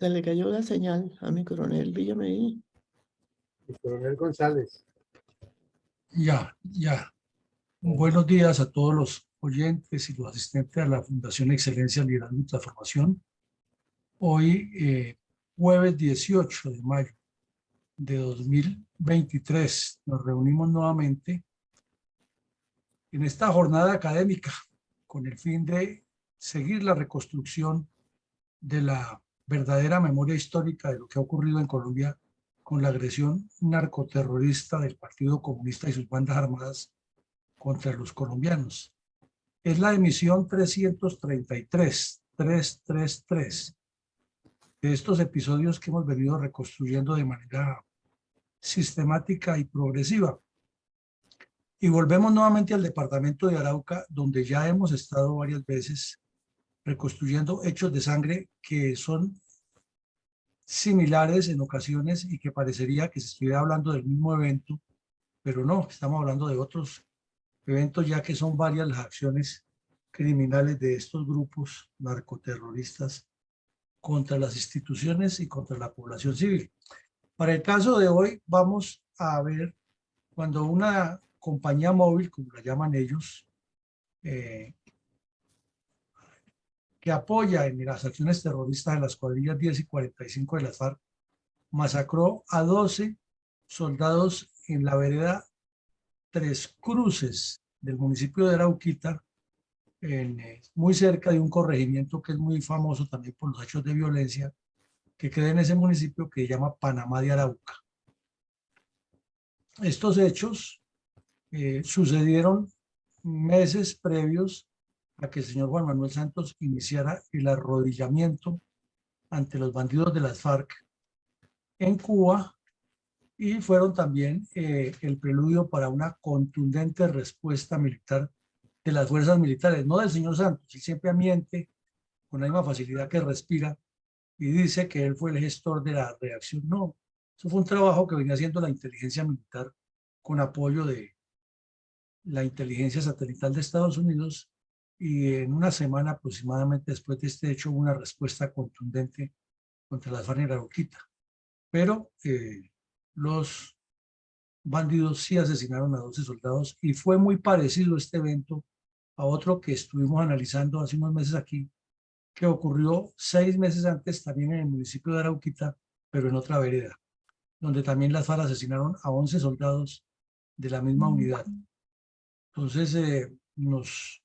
Se le cayó la señal a mi coronel Villamey. El coronel González. Ya. Buenos días a todos los oyentes y los asistentes a la Fundación Excelencia, Liderazgo y Transformación. Hoy, jueves 18 de mayo de 2023, nos reunimos nuevamente en esta jornada académica con el fin de seguir la reconstrucción de la verdadera memoria histórica de lo que ha ocurrido en Colombia con la agresión narcoterrorista del Partido Comunista y sus bandas armadas contra los colombianos. Es la emisión 333 de estos episodios que hemos venido reconstruyendo de manera sistemática y progresiva. Y volvemos nuevamente al departamento de Arauca, donde ya hemos estado varias veces reconstruyendo hechos de sangre que son similares en ocasiones y que parecería que se estuviera hablando del mismo evento, pero no, estamos hablando de otros eventos, ya que son varias las acciones criminales de estos grupos narcoterroristas contra las instituciones y contra la población civil. Para el caso de hoy vamos a ver cuando una compañía móvil, como la llaman ellos, que apoya en las acciones terroristas de las cuadrillas 10 y 45 de las FARC, masacró a 12 soldados en la vereda Tres Cruces del municipio de Arauquita, muy cerca de un corregimiento que es muy famoso también por los hechos de violencia que queda en ese municipio que se llama Panamá de Arauca. Estos hechos sucedieron meses previos a que el señor Juan Manuel Santos iniciara el arrodillamiento ante los bandidos de las FARC en Cuba, y fueron también el preludio para una contundente respuesta militar de las fuerzas militares, no del señor Santos. Él siempre miente con la misma facilidad que respira y dice que él fue el gestor de la reacción. No, eso fue un trabajo que venía haciendo la inteligencia militar con apoyo de la inteligencia satelital de Estados Unidos, y en una semana aproximadamente después de este hecho hubo una respuesta contundente contra las FARC en Arauquita. Pero los bandidos sí asesinaron a 12 soldados y fue muy parecido este evento a otro que estuvimos analizando hace unos meses aquí, que ocurrió 6 meses antes también en el municipio de Arauquita, pero en otra vereda, donde también las FARC asesinaron a 11 soldados de la misma unidad. Entonces nos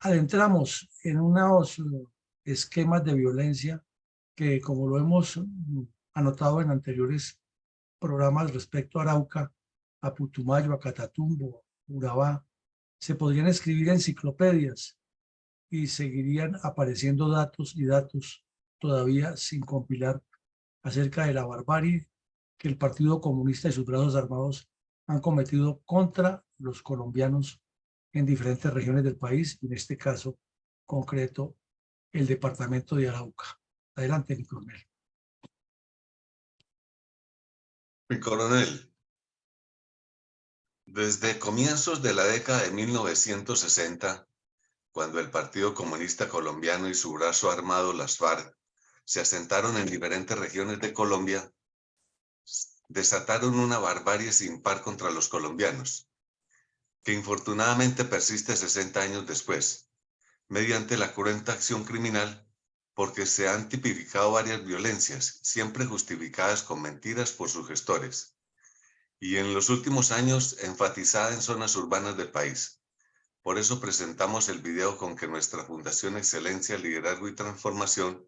adentramos en unos esquemas de violencia que, como lo hemos anotado en anteriores programas respecto a Arauca, a Putumayo, a Catatumbo, Urabá, se podrían escribir enciclopedias y seguirían apareciendo datos y datos todavía sin compilar acerca de la barbarie que el Partido Comunista y sus brazos armados han cometido contra los colombianos en diferentes regiones del país, y en este caso concreto el departamento de Arauca. Adelante, mi coronel. Mi coronel, desde comienzos de la década de 1960, cuando el Partido Comunista Colombiano y su brazo armado, las FARC, se asentaron en diferentes regiones de Colombia, desataron una barbarie sin par contra los colombianos, que infortunadamente persiste 60 años después, mediante la cruenta acción criminal, porque se han tipificado varias violencias, siempre justificadas con mentiras por sus gestores, y en los últimos años enfatizada en zonas urbanas del país. Por eso presentamos el video con que nuestra Fundación Excelencia, Liderazgo y Transformación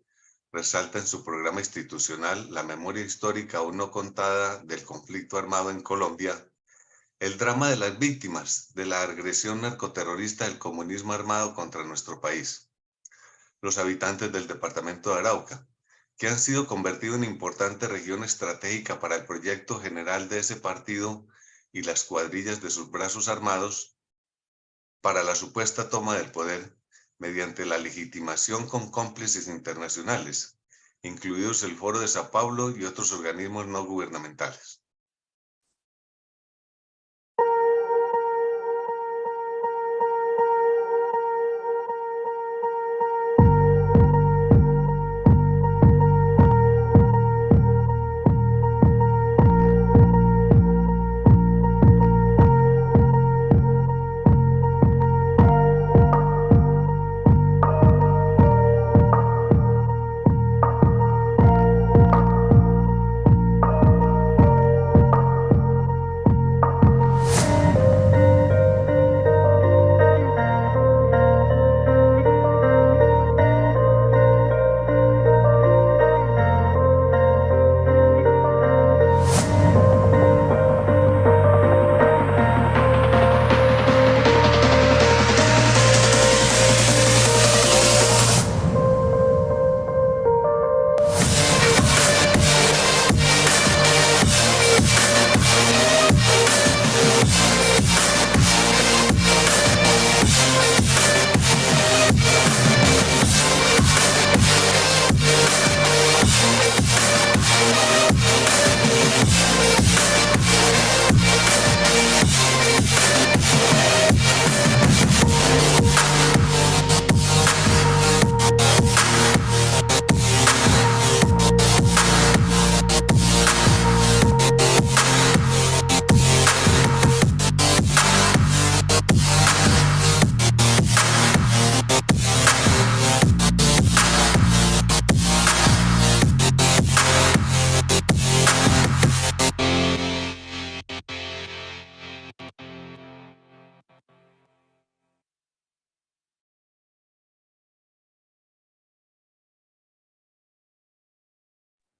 resalta en su programa institucional la memoria histórica aún no contada del conflicto armado en Colombia, el drama de las víctimas de la agresión narcoterrorista del comunismo armado contra nuestro país, los habitantes del departamento de Arauca, que han sido convertidos en importante región estratégica para el proyecto general de ese partido y las cuadrillas de sus brazos armados, para la supuesta toma del poder mediante la legitimación con cómplices internacionales, incluidos el Foro de Sao Paulo y otros organismos no gubernamentales.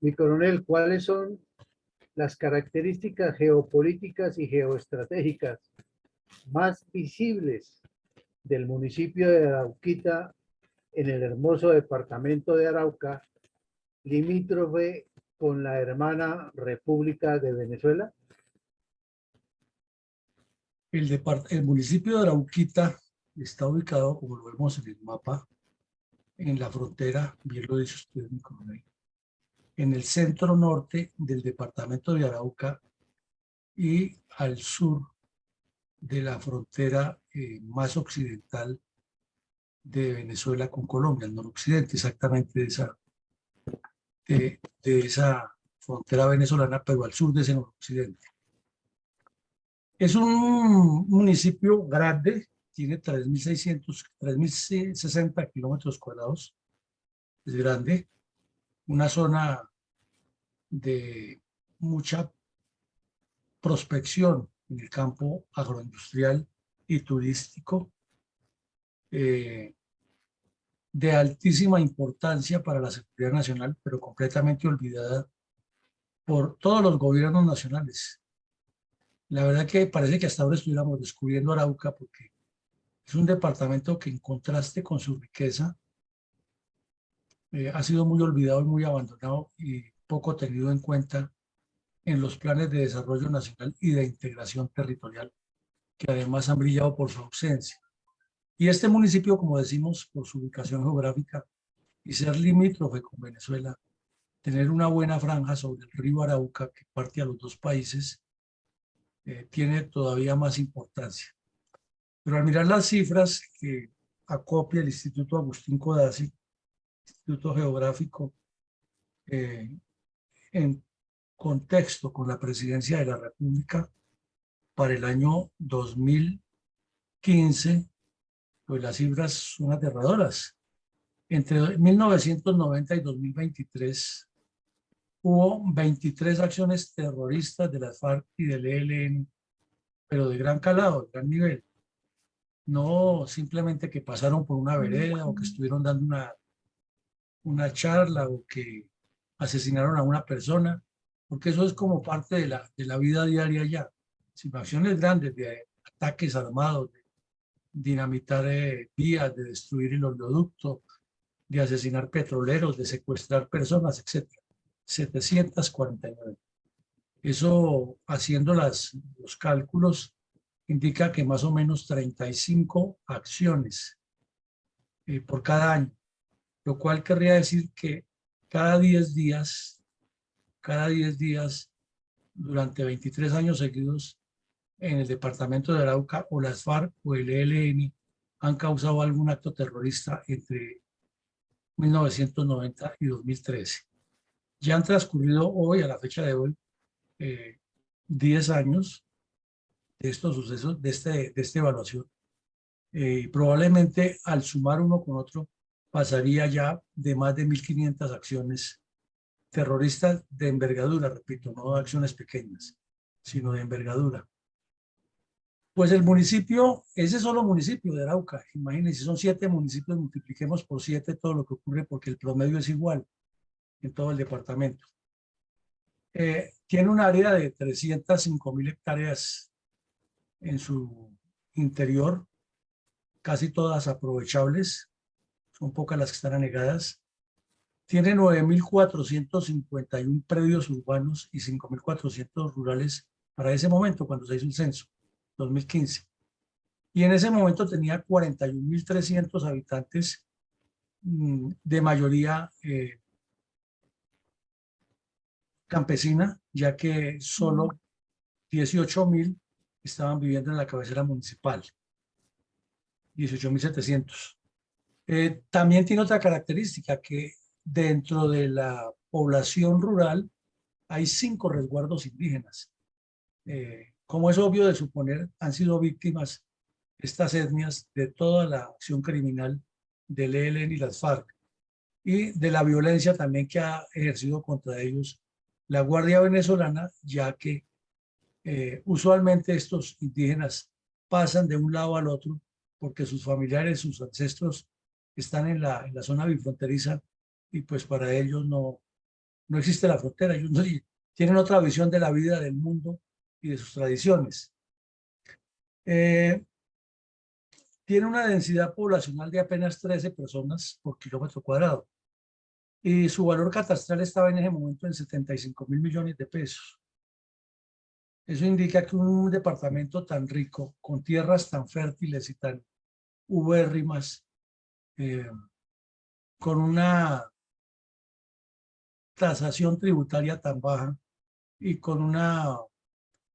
Mi coronel, ¿cuáles son las características geopolíticas y geoestratégicas más visibles del municipio de Arauquita en el hermoso departamento de Arauca, limítrofe con la hermana República de Venezuela? El municipio de Arauquita está ubicado, como lo vemos en el mapa, en la frontera, bien lo dice usted, mi coronel, en el centro norte del departamento de Arauca y al sur de la frontera más occidental de Venezuela con Colombia, el noroccidente exactamente de esa frontera venezolana, pero al sur de ese noroccidente. Es un municipio grande, tiene 3.060 kilómetros cuadrados, es grande, una zona de mucha prospección en el campo agroindustrial y turístico, de altísima importancia para la seguridad nacional, pero completamente olvidada por todos los gobiernos nacionales. La verdad que parece que hasta ahora estuviéramos descubriendo Arauca, porque es un departamento que, en contraste con su riqueza, ha sido muy olvidado y muy abandonado y poco tenido en cuenta en los planes de desarrollo nacional y de integración territorial, que además han brillado por su ausencia. Y este municipio, como decimos, por su ubicación geográfica y ser limítrofe con Venezuela, tener una buena franja sobre el río Arauca que parte a los dos países, tiene todavía más importancia. Pero al mirar las cifras que acopia el Instituto Agustín Codazzi, Instituto Geográfico, en contexto con la presidencia de la República para el año 2015, pues las cifras son aterradoras. Entre 1990 y 2023 hubo 23 acciones terroristas de las FARC y del ELN, pero de gran calado, de gran nivel. No simplemente que pasaron por una vereda o que estuvieron dando una charla o que asesinaron a una persona, porque eso es como parte de la vida diaria ya. Sino acciones grandes de ataques armados, de dinamitar vías, de destruir el oleoducto, de asesinar petroleros, de secuestrar personas, etc. 749. Eso, haciendo los cálculos, indica que más o menos 35 acciones por cada año, lo cual querría decir que cada 10 días, durante 23 años seguidos, en el departamento de Arauca, o las FARC o el ELN han causado algún acto terrorista entre 1990 y 2013. Ya han transcurrido hoy, a la fecha de hoy, 10 años de estos sucesos, de esta evaluación. Probablemente al sumar uno con otro, pasaría ya de más de 1.500 acciones terroristas de envergadura, repito, no acciones pequeñas, sino de envergadura. Pues el municipio, ese solo municipio de Arauca, imagínense, son 7 municipios, multipliquemos por 7 todo lo que ocurre, porque el promedio es igual en todo el departamento. Tiene un área de 305.000 hectáreas en su interior, casi todas aprovechables, son pocas las que están anegadas. Tiene 9.451 predios urbanos y 5.400 rurales para ese momento, cuando se hizo el censo, 2015. Y en ese momento tenía 41.300 habitantes, de mayoría campesina, ya que solo 18.000 estaban viviendo en la cabecera municipal, 18.700. También tiene otra característica, que dentro de la población rural hay 5 resguardos indígenas. Como es obvio de suponer, han sido víctimas estas etnias de toda la acción criminal del ELN y las FARC, y de la violencia también que ha ejercido contra ellos la Guardia Venezolana, ya que usualmente estos indígenas pasan de un lado al otro porque sus familiares, sus ancestros están en la zona bifronteriza, y pues para ellos no no existe la frontera, ellos tienen otra visión de la vida, del mundo y de sus tradiciones. Tiene una densidad poblacional de apenas 13 personas por kilómetro cuadrado y su valor catastral estaba en ese momento en 75.000 millones de pesos. Eso indica que un departamento tan rico, con tierras tan fértiles y tan ubérrimas, con una tasación tributaria tan baja y con una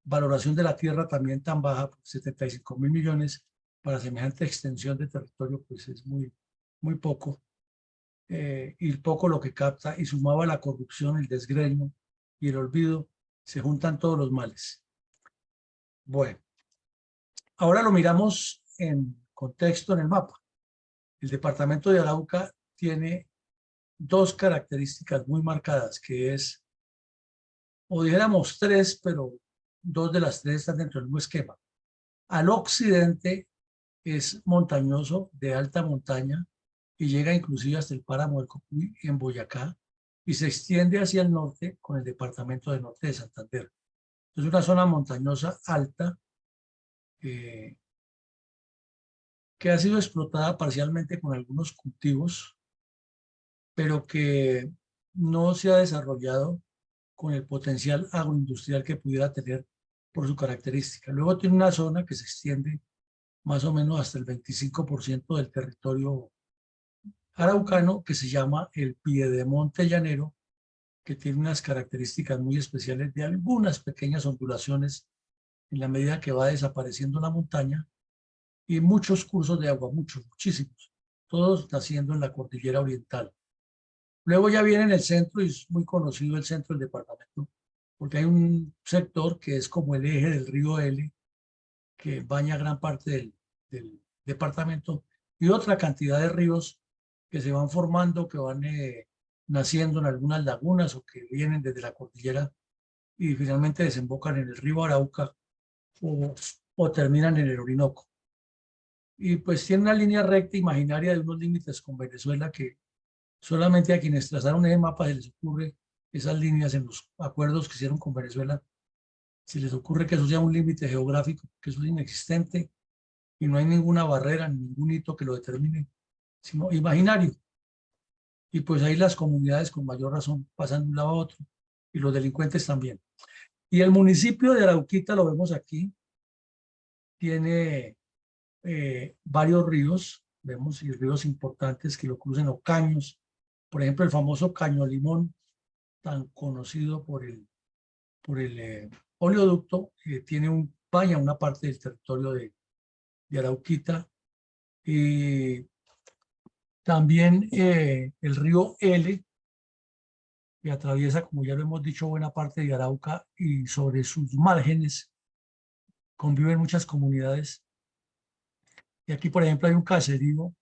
valoración de la tierra también tan baja, 75.000 millones para semejante extensión de territorio, pues es muy poco. Y poco lo que capta, y sumado a la corrupción, el desgreño y el olvido, se juntan todos los males. Bueno, ahora lo miramos en contexto en el mapa. El departamento de Arauca tiene dos características muy marcadas, que es, o dijéramos tres, pero dos de las tres están dentro del mismo esquema. Al occidente es montañoso, de alta montaña, y llega inclusive hasta el páramo del Cocuy en Boyacá, y se extiende hacia el norte con el departamento de Norte de Santander. Es una zona montañosa alta que ha sido explotada parcialmente con algunos cultivos, pero que no se ha desarrollado con el potencial agroindustrial que pudiera tener por su característica. Luego tiene una zona que se extiende más o menos hasta el 25% del territorio araucano, que se llama el Piedemonte Llanero, que tiene unas características muy especiales de algunas pequeñas ondulaciones en la medida que va desapareciendo la montaña, y muchos cursos de agua, muchísimos, todos naciendo en la cordillera oriental. Luego ya viene en el centro, y es muy conocido el centro del departamento, porque hay un sector que es como el eje del río L, que baña gran parte del departamento, y otra cantidad de ríos que se van formando, que van naciendo en algunas lagunas o que vienen desde la cordillera y finalmente desembocan en el río Arauca o terminan en el Orinoco. Y pues tiene una línea recta imaginaria de unos límites con Venezuela que solamente a quienes trazaron ese mapa se les ocurre esas líneas en los acuerdos que hicieron con Venezuela. Se les ocurre que eso sea un límite geográfico, que eso es inexistente y no hay ninguna barrera, ningún hito que lo determine, sino imaginario. Y pues ahí las comunidades con mayor razón pasan de un lado a otro y los delincuentes también. Y el municipio de Arauquita, lo vemos aquí, tiene varios ríos, vemos, y ríos importantes que lo cruzan, o caños. Por ejemplo, el famoso Caño Limón, tan conocido por el oleoducto, baña una parte del territorio de Arauquita. Y también el río L, que atraviesa, como ya lo hemos dicho, buena parte de Arauca, y sobre sus márgenes conviven muchas comunidades. Y aquí, por ejemplo, hay un caserío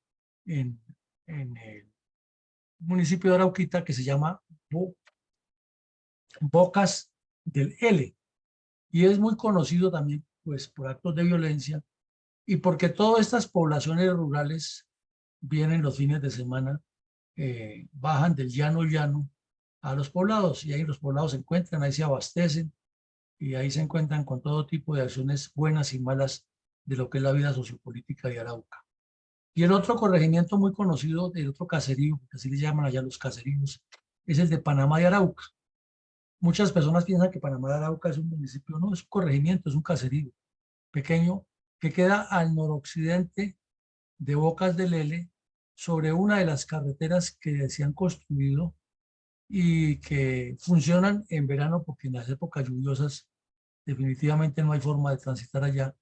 en el municipio de Arauquita que se llama Bocas del L, y es muy conocido también pues por actos de violencia y porque todas estas poblaciones rurales vienen los fines de semana, bajan del llano a los poblados, y ahí los poblados se encuentran, ahí se abastecen y ahí se encuentran con todo tipo de acciones buenas y malas de lo que es la vida sociopolítica de Arauca. Y el otro corregimiento muy conocido, el otro caserío, que así le llaman allá los caseríos, es el de Panamá de Arauca. Muchas personas piensan que Panamá de Arauca es un municipio, no, es un corregimiento, es un caserío pequeño que queda al noroccidente de Bocas del L, sobre una de las carreteras que se han construido y que funcionan en verano, porque en las épocas lluviosas definitivamente no hay forma de transitar allá.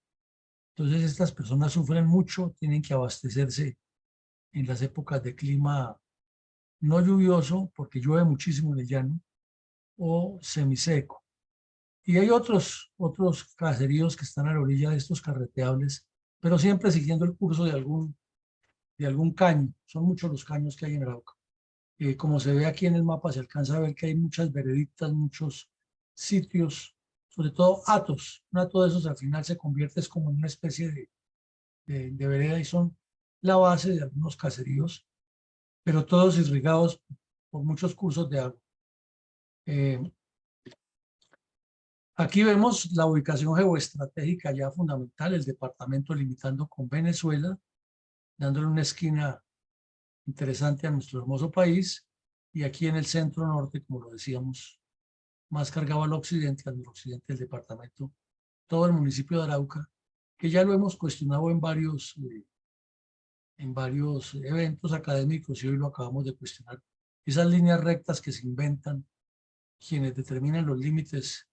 Entonces estas personas sufren mucho, tienen que abastecerse en las épocas de clima no lluvioso, porque llueve muchísimo en el llano, o semiseco. Y hay otros caseríos que están a la orilla de estos carreteables, pero siempre siguiendo el curso de algún caño. Son muchos los caños que hay en Arauca. Como se ve aquí en el mapa, se alcanza a ver que hay muchas vereditas, muchos sitios, sobre todo hatos. Un hato de esos al final se convierte como en una especie de vereda, y son la base de algunos caseríos, pero todos irrigados por muchos cursos de agua. Eh, Aquí vemos la ubicación geoestratégica ya fundamental, el departamento limitando con Venezuela, dándole una esquina interesante a nuestro hermoso país, y aquí en el centro norte, como lo decíamos, más cargado al occidente del departamento, todo el municipio de Arauca, que ya lo hemos cuestionado en varios eventos académicos y hoy lo acabamos de cuestionar. Esas líneas rectas que se inventan quienes determinan los límites,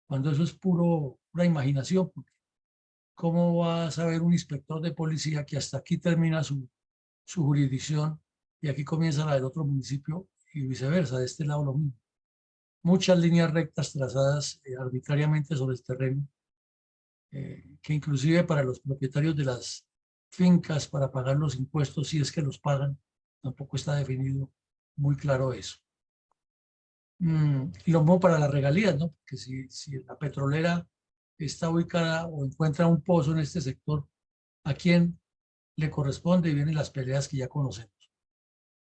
cuando eso es pura imaginación, porque ¿cómo va a saber un inspector de policía que hasta aquí termina su jurisdicción y aquí comienza la del otro municipio y viceversa, de este lado lo mismo? Muchas líneas rectas trazadas arbitrariamente sobre el terreno, que inclusive para los propietarios de las fincas, para pagar los impuestos, si es que los pagan, tampoco está definido muy claro eso. Y lo mismo para las regalías, ¿no? Porque si la petrolera está ubicada o encuentra un pozo en este sector, ¿a quién le corresponde? Y vienen las peleas que ya conocemos.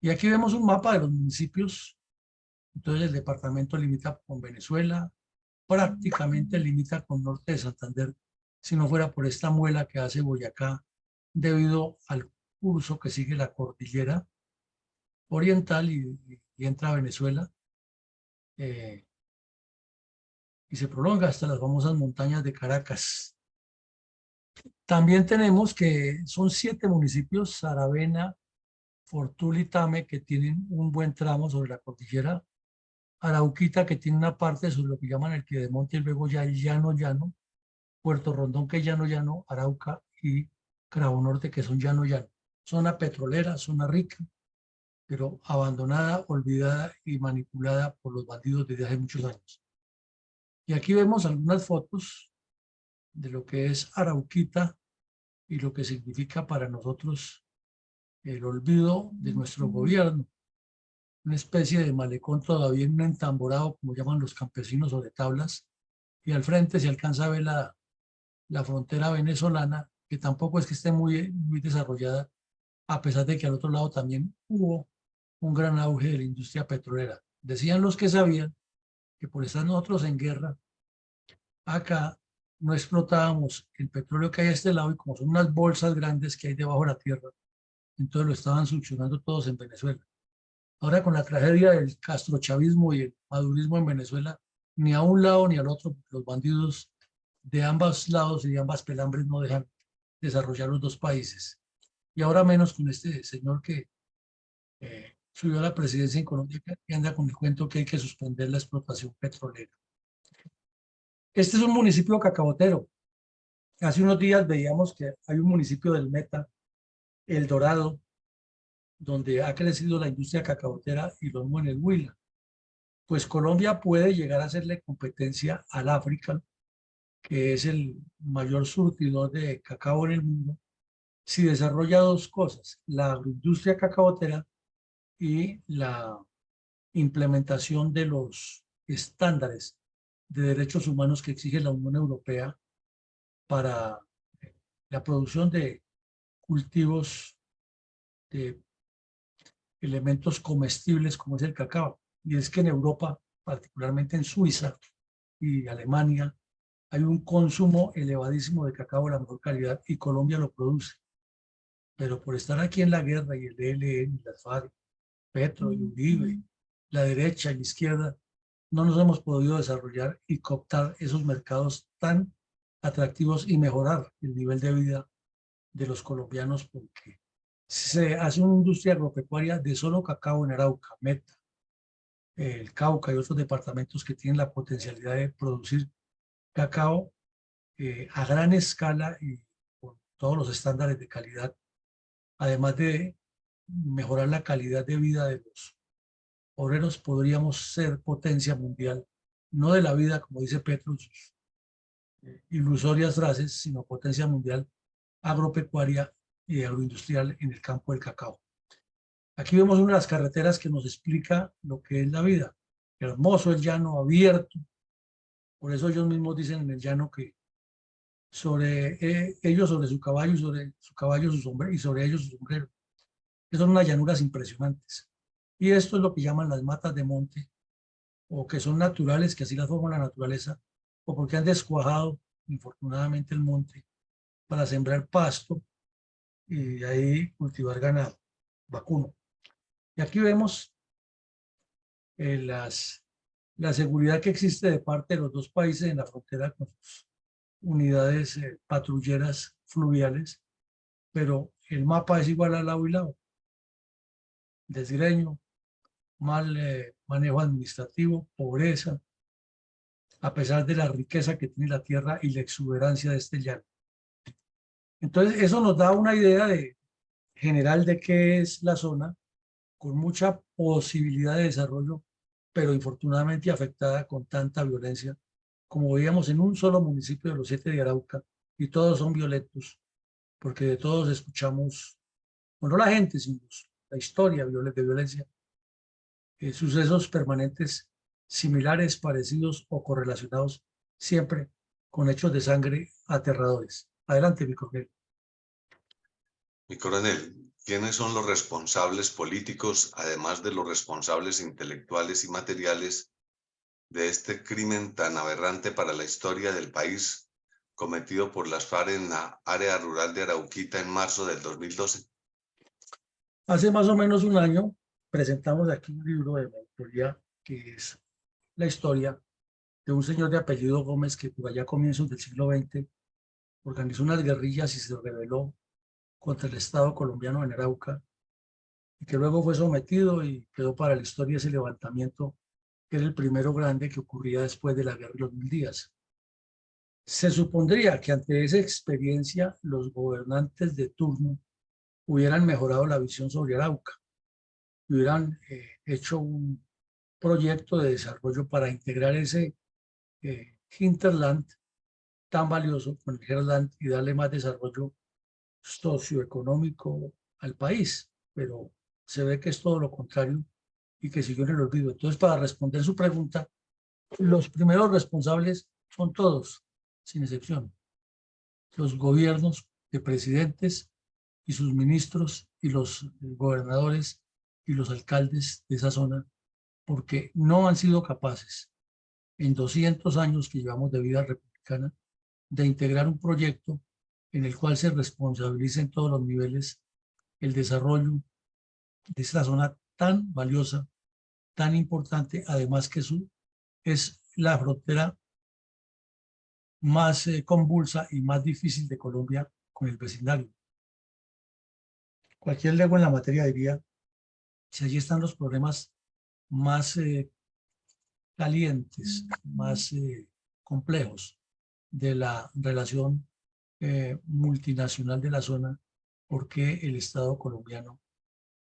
Y aquí vemos un mapa de los municipios. Entonces el departamento limita con Venezuela, prácticamente limita con Norte de Santander, si no fuera por esta muela que hace Boyacá, debido al curso que sigue la cordillera oriental y entra a Venezuela. Y se prolonga hasta las famosas montañas de Caracas. También tenemos que son 7 municipios, Saravena, Fortul y Tame, que tienen un buen tramo sobre la cordillera, Arauquita, que tiene una parte sobre lo que llaman el Piedemonte y luego ya el llano, Puerto Rondón, que es llano, Arauca y Cravo Norte, que son llano. Zona petrolera, zona rica, pero abandonada, olvidada y manipulada por los bandidos desde hace muchos años. Y aquí vemos algunas fotos de lo que es Arauquita y lo que significa para nosotros el olvido de nuestro gobierno. Una especie de malecón todavía en un entamborado, como llaman los campesinos, sobre tablas, y al frente se alcanza a ver la frontera venezolana, que tampoco es que esté muy desarrollada, a pesar de que al otro lado también hubo un gran auge de la industria petrolera. Decían los que sabían que por estar nosotros en guerra, acá no explotábamos el petróleo que hay a este lado, y como son unas bolsas grandes que hay debajo de la tierra, entonces lo estaban succionando todos en Venezuela. Ahora con la tragedia del castrochavismo y el madurismo en Venezuela, ni a un lado ni al otro, los bandidos de ambos lados y de ambas pelambres no dejan desarrollar los dos países. Y ahora menos con este señor que subió a la presidencia en Colombia, que anda con el cuento que hay que suspender la explotación petrolera. Este es un municipio cacabotero. Hace unos días veíamos que hay un municipio del Meta, El Dorado, donde ha crecido la industria cacaotera, y lo mismo en el Huila. Pues Colombia puede llegar a hacerle competencia al África, que es el mayor surtidor de cacao en el mundo, si desarrolla dos cosas: la agroindustria cacaotera y la implementación de los estándares de derechos humanos que exige la Unión Europea para la producción de cultivos de elementos comestibles como es el cacao. Y es que en Europa, particularmente en Suiza y Alemania, hay un consumo elevadísimo de cacao de la mejor calidad, y Colombia lo produce. Pero por estar aquí en la guerra, y el ELN, y las FARC, Petro y Uribe, la derecha y la izquierda, no nos hemos podido desarrollar y cooptar esos mercados tan atractivos y mejorar el nivel de vida de los colombianos, porque se hace una industria agropecuaria de solo cacao en Arauca, Meta, el Cauca y otros departamentos que tienen la potencialidad de producir cacao a gran escala y con todos los estándares de calidad, además de mejorar la calidad de vida de los obreros. Podríamos ser potencia mundial, no de la vida, como dice Petro en sus ilusorias frases, sino potencia mundial agropecuaria y agroindustrial en el campo del cacao. Aquí vemos una de las carreteras que nos explica lo que es la vida. Hermoso el llano abierto. Por eso ellos mismos dicen en el llano que ellos sobre su caballo, y sobre su caballo su sombrero, y sobre ellos su sombrero. Que son unas llanuras impresionantes. Y esto es lo que llaman las matas de monte, o que son naturales, que así las forma la naturaleza, o porque han descuajado, infortunadamente, el monte para sembrar pasto y de ahí cultivar ganado vacuno. Y aquí vemos la seguridad que existe de parte de los dos países en la frontera con sus unidades patrulleras fluviales, pero el mapa es igual al lado y lado. Desgreño, mal manejo administrativo, pobreza, a pesar de la riqueza que tiene la tierra y la exuberancia de este llano. Entonces, eso nos da una idea general de qué es la zona, con mucha posibilidad de desarrollo, pero infortunadamente afectada con tanta violencia, como veíamos en un solo municipio de los 7 de Arauca, y todos son violentos, porque de todos escuchamos, bueno, no la gente, sino la historia de violencia, sucesos permanentes similares, parecidos o correlacionados siempre con hechos de sangre aterradores. Adelante, mi coronel. Mi coronel, ¿quiénes son los responsables políticos, además de los responsables intelectuales y materiales, de este crimen tan aberrante para la historia del país cometido por las FARC en la área rural de Arauquita en marzo del 2012? Hace más o menos un año presentamos aquí un libro de mi autoría que es la historia de un señor de apellido Gómez que por allá a comienzos del siglo XX organizó unas guerrillas y se rebeló contra el Estado colombiano en Arauca y que luego fue sometido y quedó para la historia ese levantamiento que era el primero grande que ocurría después de la Guerra de los 1000 días. Se supondría que ante esa experiencia los gobernantes de turno hubieran mejorado la visión sobre Arauca, hubieran hecho un proyecto de desarrollo para integrar ese hinterland tan valioso con el Herland y darle más desarrollo socioeconómico al país, pero se ve que es todo lo contrario y que siguió en el olvido. Entonces, para responder su pregunta, los primeros responsables son todos, sin excepción, los gobiernos de presidentes y sus ministros y los gobernadores y los alcaldes de esa zona, porque no han sido capaces en 200 años que llevamos de vida republicana de integrar un proyecto en el cual se responsabilice en todos los niveles el desarrollo de esta zona tan valiosa, tan importante, además que es la frontera más convulsa y más difícil de Colombia con el vecindario. Cualquier lego en la materia diría, si allí están los problemas más calientes, más complejos de la relación multinacional de la zona, ¿por qué el Estado colombiano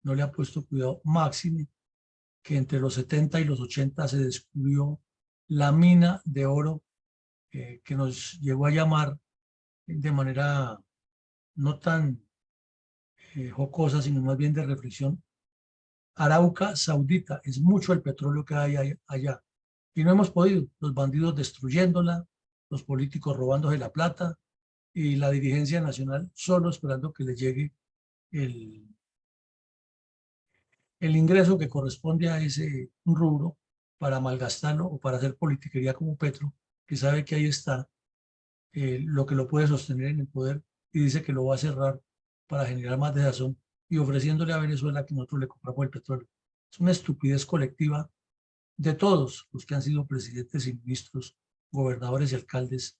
no le ha puesto cuidado? Máximo que entre los 70 y los 80 se descubrió la mina de oro que nos llegó a llamar de manera no tan jocosa, sino más bien de reflexión, Arauca Saudita. Es mucho el petróleo que hay allá. Y no hemos podido, los bandidos destruyéndola, los políticos robándose la plata y la dirigencia nacional solo esperando que le llegue el ingreso que corresponde a ese rubro para malgastarlo o para hacer politiquería como Petro, que sabe que ahí está lo que lo puede sostener en el poder y dice que lo va a cerrar para generar más desazón y ofreciéndole a Venezuela que nosotros le compramos el petróleo. Es una estupidez colectiva de todos los que han sido presidentes y ministros, gobernadores y alcaldes,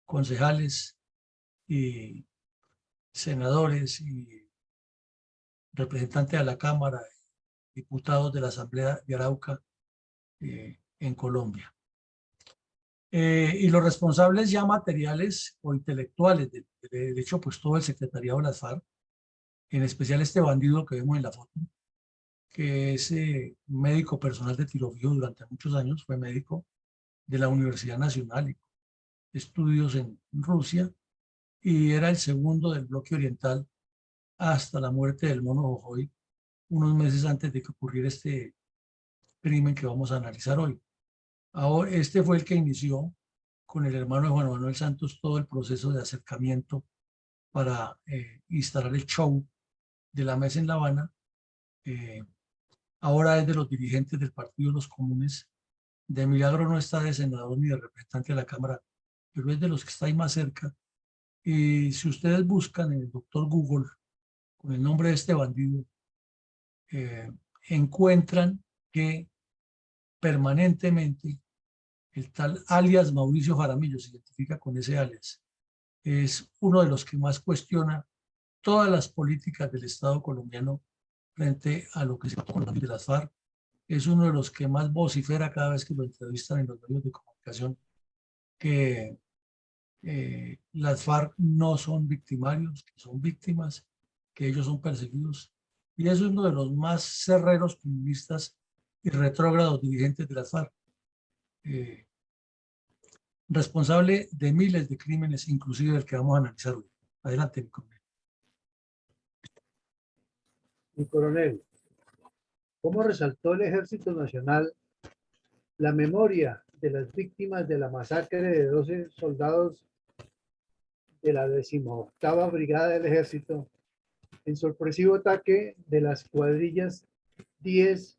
concejales y senadores y representantes de la Cámara, diputados de la Asamblea de Arauca en Colombia. Y los responsables ya materiales o intelectuales, de hecho, pues todo el secretariado de las FARC, en especial este bandido que vemos en la foto, que es médico personal de tiro fijo durante muchos años, fue médico de la Universidad Nacional y estudios en Rusia, y era el segundo del bloque oriental hasta la muerte del mono Jojoy, unos meses antes de que ocurriera este crimen que vamos a analizar hoy. Ahora, este fue el que inició con el hermano de Juan Manuel Santos todo el proceso de acercamiento para instalar el show de la mesa en La Habana. Ahora es de los dirigentes del Partido de los Comunes De milagro no está de senador ni de representante de la Cámara, pero es de los que está ahí más cerca. Y si ustedes buscan en el doctor Google con el nombre de este bandido, encuentran que permanentemente el tal alias Mauricio Jaramillo se identifica con ese alias. Es uno de los que más cuestiona todas las políticas del Estado colombiano frente a lo que se llama de las FARC. Es uno de los que más vocifera cada vez que lo entrevistan en los medios de comunicación que las FARC no son victimarios, que son víctimas, que ellos son perseguidos. Y es uno de los más cerreros comunistas y retrógrados dirigentes de las FARC. Responsable de miles de crímenes, inclusive el que vamos a analizar hoy. Adelante, mi coronel. Mi coronel, ¿cómo resaltó el Ejército Nacional la memoria de las víctimas de la masacre de 12 soldados de la 18ª Brigada del Ejército en sorpresivo ataque de las cuadrillas 10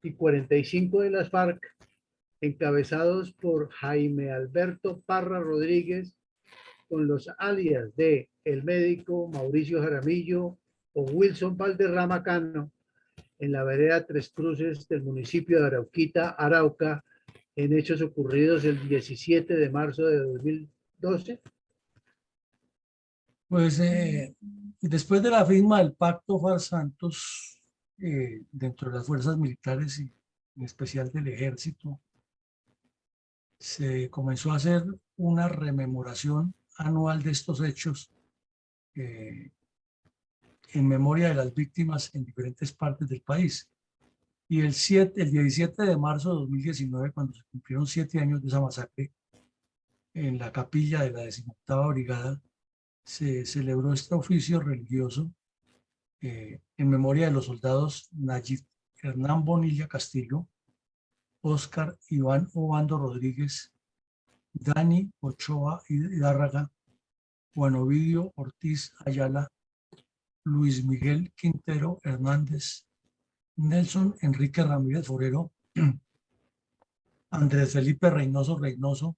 y 45 de las FARC, encabezados por Jaime Alberto Parra Rodríguez, con los alias de el médico Mauricio Jaramillo o Wilson Valderrama Cano, en la vereda Tres Cruces del municipio de Arauquita, Arauca, en hechos ocurridos el 17 de marzo de 2012? Pues después de la firma del Pacto FARC-Santos, dentro de las fuerzas militares y en especial del ejército, se comenzó a hacer una rememoración anual de estos hechos en memoria de las víctimas en diferentes partes del país. Y el 17 de marzo de 2019, cuando se cumplieron 7 años de esa masacre, en la capilla de la 18ª Brigada, se celebró este oficio religioso en memoria de los soldados Nayib Hernán Bonilla Castillo, Óscar Iván Obando Rodríguez, Dani Ochoa Hidárraga, Juan Ovidio Ortiz Ayala, Luis Miguel Quintero Hernández, Nelson Enrique Ramírez Forero, Andrés Felipe Reynoso,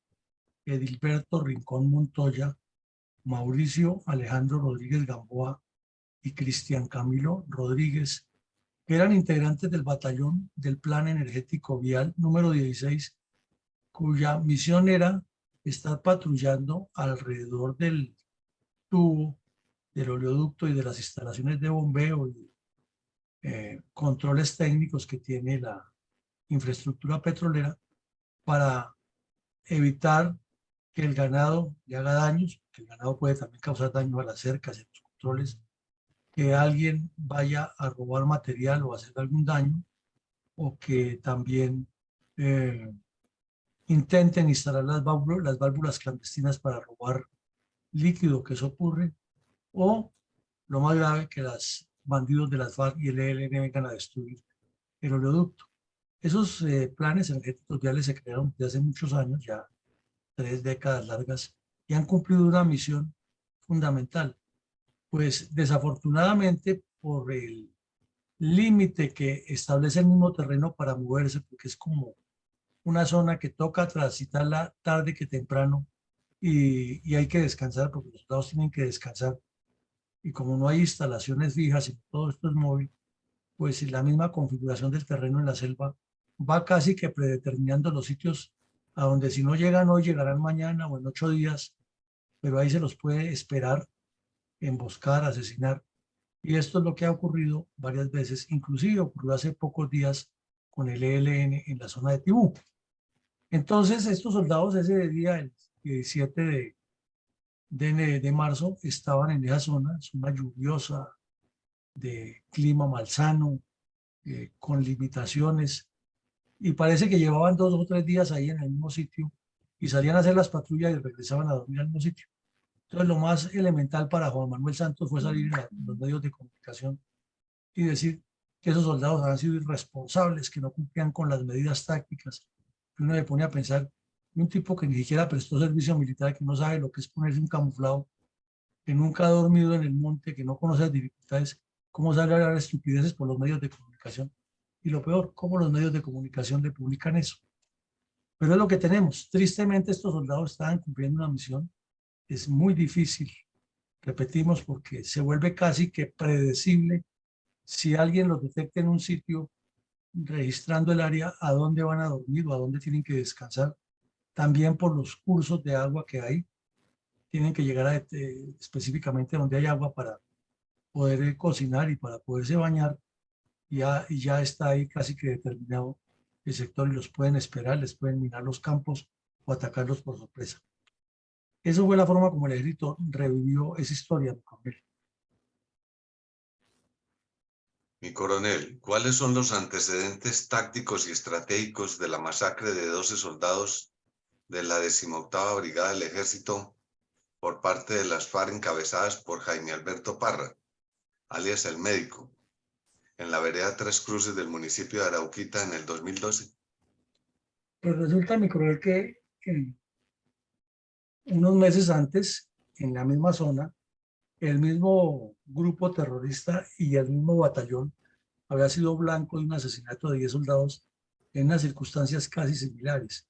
Edilberto Rincón Montoya, Mauricio Alejandro Rodríguez Gamboa y Cristian Camilo Rodríguez, que eran integrantes del batallón del Plan Energético Vial número 16, cuya misión era estar patrullando alrededor del tubo, del oleoducto y de las instalaciones de bombeo y controles técnicos que tiene la infraestructura petrolera para evitar que el ganado le haga daños, que el ganado puede también causar daño a las cercas y a los controles, que alguien vaya a robar material o hacer algún daño, o que también intenten instalar las válvulas clandestinas para robar líquido, que eso ocurre, o lo más grave, que los bandidos de las FARC y el ELN vengan a destruir el oleoducto. Esos planes energéticos viales se crearon desde hace muchos años, ya 3 décadas largas, y han cumplido una misión fundamental. Pues desafortunadamente, por el límite que establece el mismo terreno para moverse, porque es como una zona que toca transitarla tarde que temprano, y hay que descansar porque los soldados tienen que descansar, y como no hay instalaciones fijas y todo esto es móvil, pues la misma configuración del terreno en la selva va casi que predeterminando los sitios a donde si no llegan hoy, llegarán mañana o en 8 días, pero ahí se los puede esperar, emboscar, asesinar. Y esto es lo que ha ocurrido varias veces, inclusive ocurrió hace pocos días con el ELN en la zona de Tibú. Entonces estos soldados ese día, el 17 de marzo, estaban en esa zona lluviosa, de clima malsano, con limitaciones, y parece que llevaban 2 o 3 días ahí en el mismo sitio y salían a hacer las patrullas y regresaban a dormir al mismo sitio. Entonces lo más elemental para Juan Manuel Santos fue salir en los medios de comunicación y decir que esos soldados habían sido irresponsables, que no cumplían con las medidas tácticas. Y uno le pone a pensar, un tipo que ni siquiera prestó servicio militar, que no sabe lo que es ponerse un camuflado, que nunca ha dormido en el monte, que no conoce las dificultades, ¿cómo sale a hablar estupideces por los medios de comunicación? Y lo peor, ¿cómo los medios de comunicación le publican eso? Pero es lo que tenemos. Tristemente, estos soldados estaban cumpliendo una misión. Es muy difícil, repetimos, porque se vuelve casi que predecible si alguien los detecta en un sitio, registrando el área, a dónde van a dormir o a dónde tienen que descansar. También por los cursos de agua que hay, tienen que llegar a específicamente donde hay agua para poder cocinar y para poderse bañar. Y ya está ahí casi que determinado el sector y los pueden esperar, les pueden minar los campos o atacarlos por sorpresa. Esa fue la forma como el ejército revivió esa historia, mi coronel. Mi coronel, ¿cuáles son los antecedentes tácticos y estratégicos de la masacre de 12 soldados de la 18ª Brigada del Ejército por parte de las FARC encabezadas por Jaime Alberto Parra, alias El Médico, en la vereda Tres Cruces del municipio de Arauquita en el 2012? Pues resulta, mi coronel, que unos meses antes, en la misma zona, el mismo grupo terrorista y el mismo batallón había sido blanco de un asesinato de 10 soldados en unas circunstancias casi similares.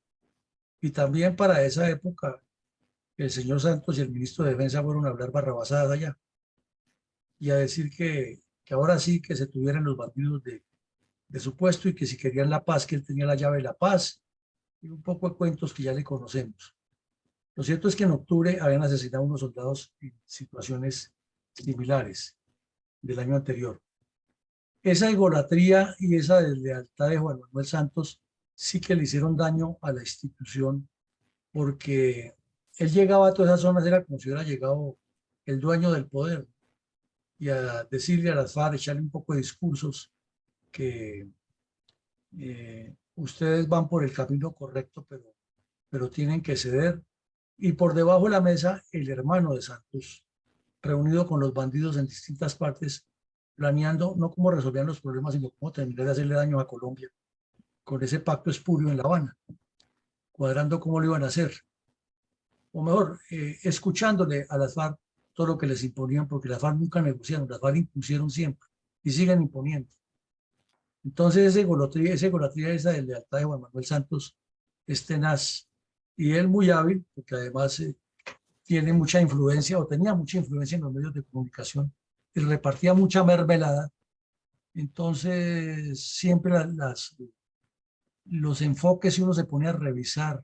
Y también para esa época, el señor Santos y el ministro de Defensa fueron a hablar barrabasadas allá y a decir que ahora sí que se tuvieran los bandidos de su puesto y que si querían la paz, que él tenía la llave de la paz y un poco de cuentos que ya le conocemos. Lo cierto es que en octubre habían asesinado a unos soldados en situaciones similares del año anterior. Esa idolatría y esa deslealtad de Juan Manuel Santos sí que le hicieron daño a la institución, porque él llegaba a todas esas zonas, era como si hubiera llegado el dueño del poder, y a decirle a las FARC, echarle un poco de discursos que ustedes van por el camino correcto, pero tienen que ceder. Y por debajo de la mesa, el hermano de Santos, reunido con los bandidos en distintas partes, planeando no cómo resolvían los problemas, sino cómo terminar de hacerle daño a Colombia, con ese pacto espurio en La Habana, cuadrando cómo lo iban a hacer. O mejor, escuchándole a las FARC todo lo que les imponían, porque las FARC nunca negociaron, las FARC impusieron siempre y siguen imponiendo. Entonces, esa egolatría, esa de lealtad de Juan Manuel Santos es tenaz, y él muy hábil, porque además tiene mucha influencia, o tenía mucha influencia en los medios de comunicación, y repartía mucha mermelada. Entonces, siempre los enfoques, si uno se pone a revisar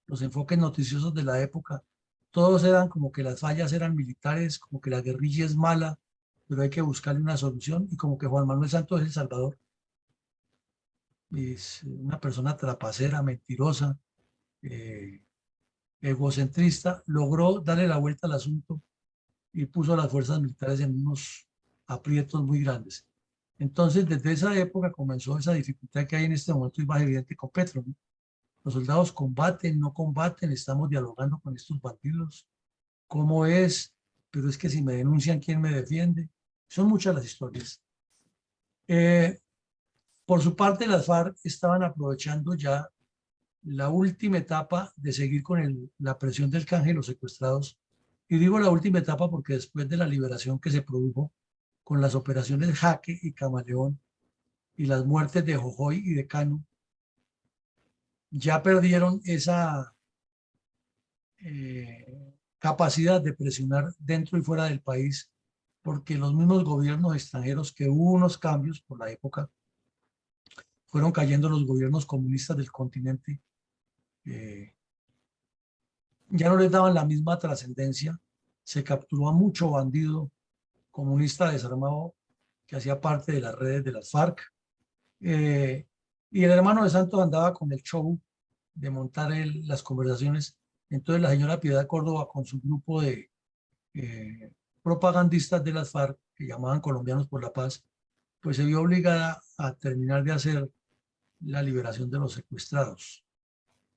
los enfoques noticiosos de la época, todos eran como que las fallas eran militares, como que la guerrilla es mala, pero hay que buscarle una solución, y como que Juan Manuel Santos es el salvador. Es una persona trapacera, mentirosa, egocentrista, logró darle la vuelta al asunto y puso a las fuerzas militares en unos aprietos muy grandes. Entonces, desde esa época comenzó esa dificultad que hay en este momento y más evidente con Petro, ¿no? Los soldados combaten, no combaten, estamos dialogando con estos bandidos. ¿Cómo es? Pero es que si me denuncian, ¿quién me defiende? Son muchas las historias. Por su parte, las FARC estaban aprovechando ya la última etapa de seguir con la presión del canje de los secuestrados. Y digo la última etapa porque después de la liberación que se produjo con las operaciones Jaque y Camaleón y las muertes de Jojoy y de Cano, ya perdieron esa capacidad de presionar dentro y fuera del país, porque los mismos gobiernos extranjeros, que hubo unos cambios por la época, fueron cayendo los gobiernos comunistas del continente, ya no les daban la misma trascendencia. Se capturó a mucho bandido comunista desarmado que hacía parte de las redes de las FARC. Y el hermano de Santos andaba con el show de montar las conversaciones. Entonces la señora Piedad Córdoba, con su grupo de propagandistas de las FARC, que llamaban Colombianos por la Paz, pues se vio obligada a terminar de hacer la liberación de los secuestrados.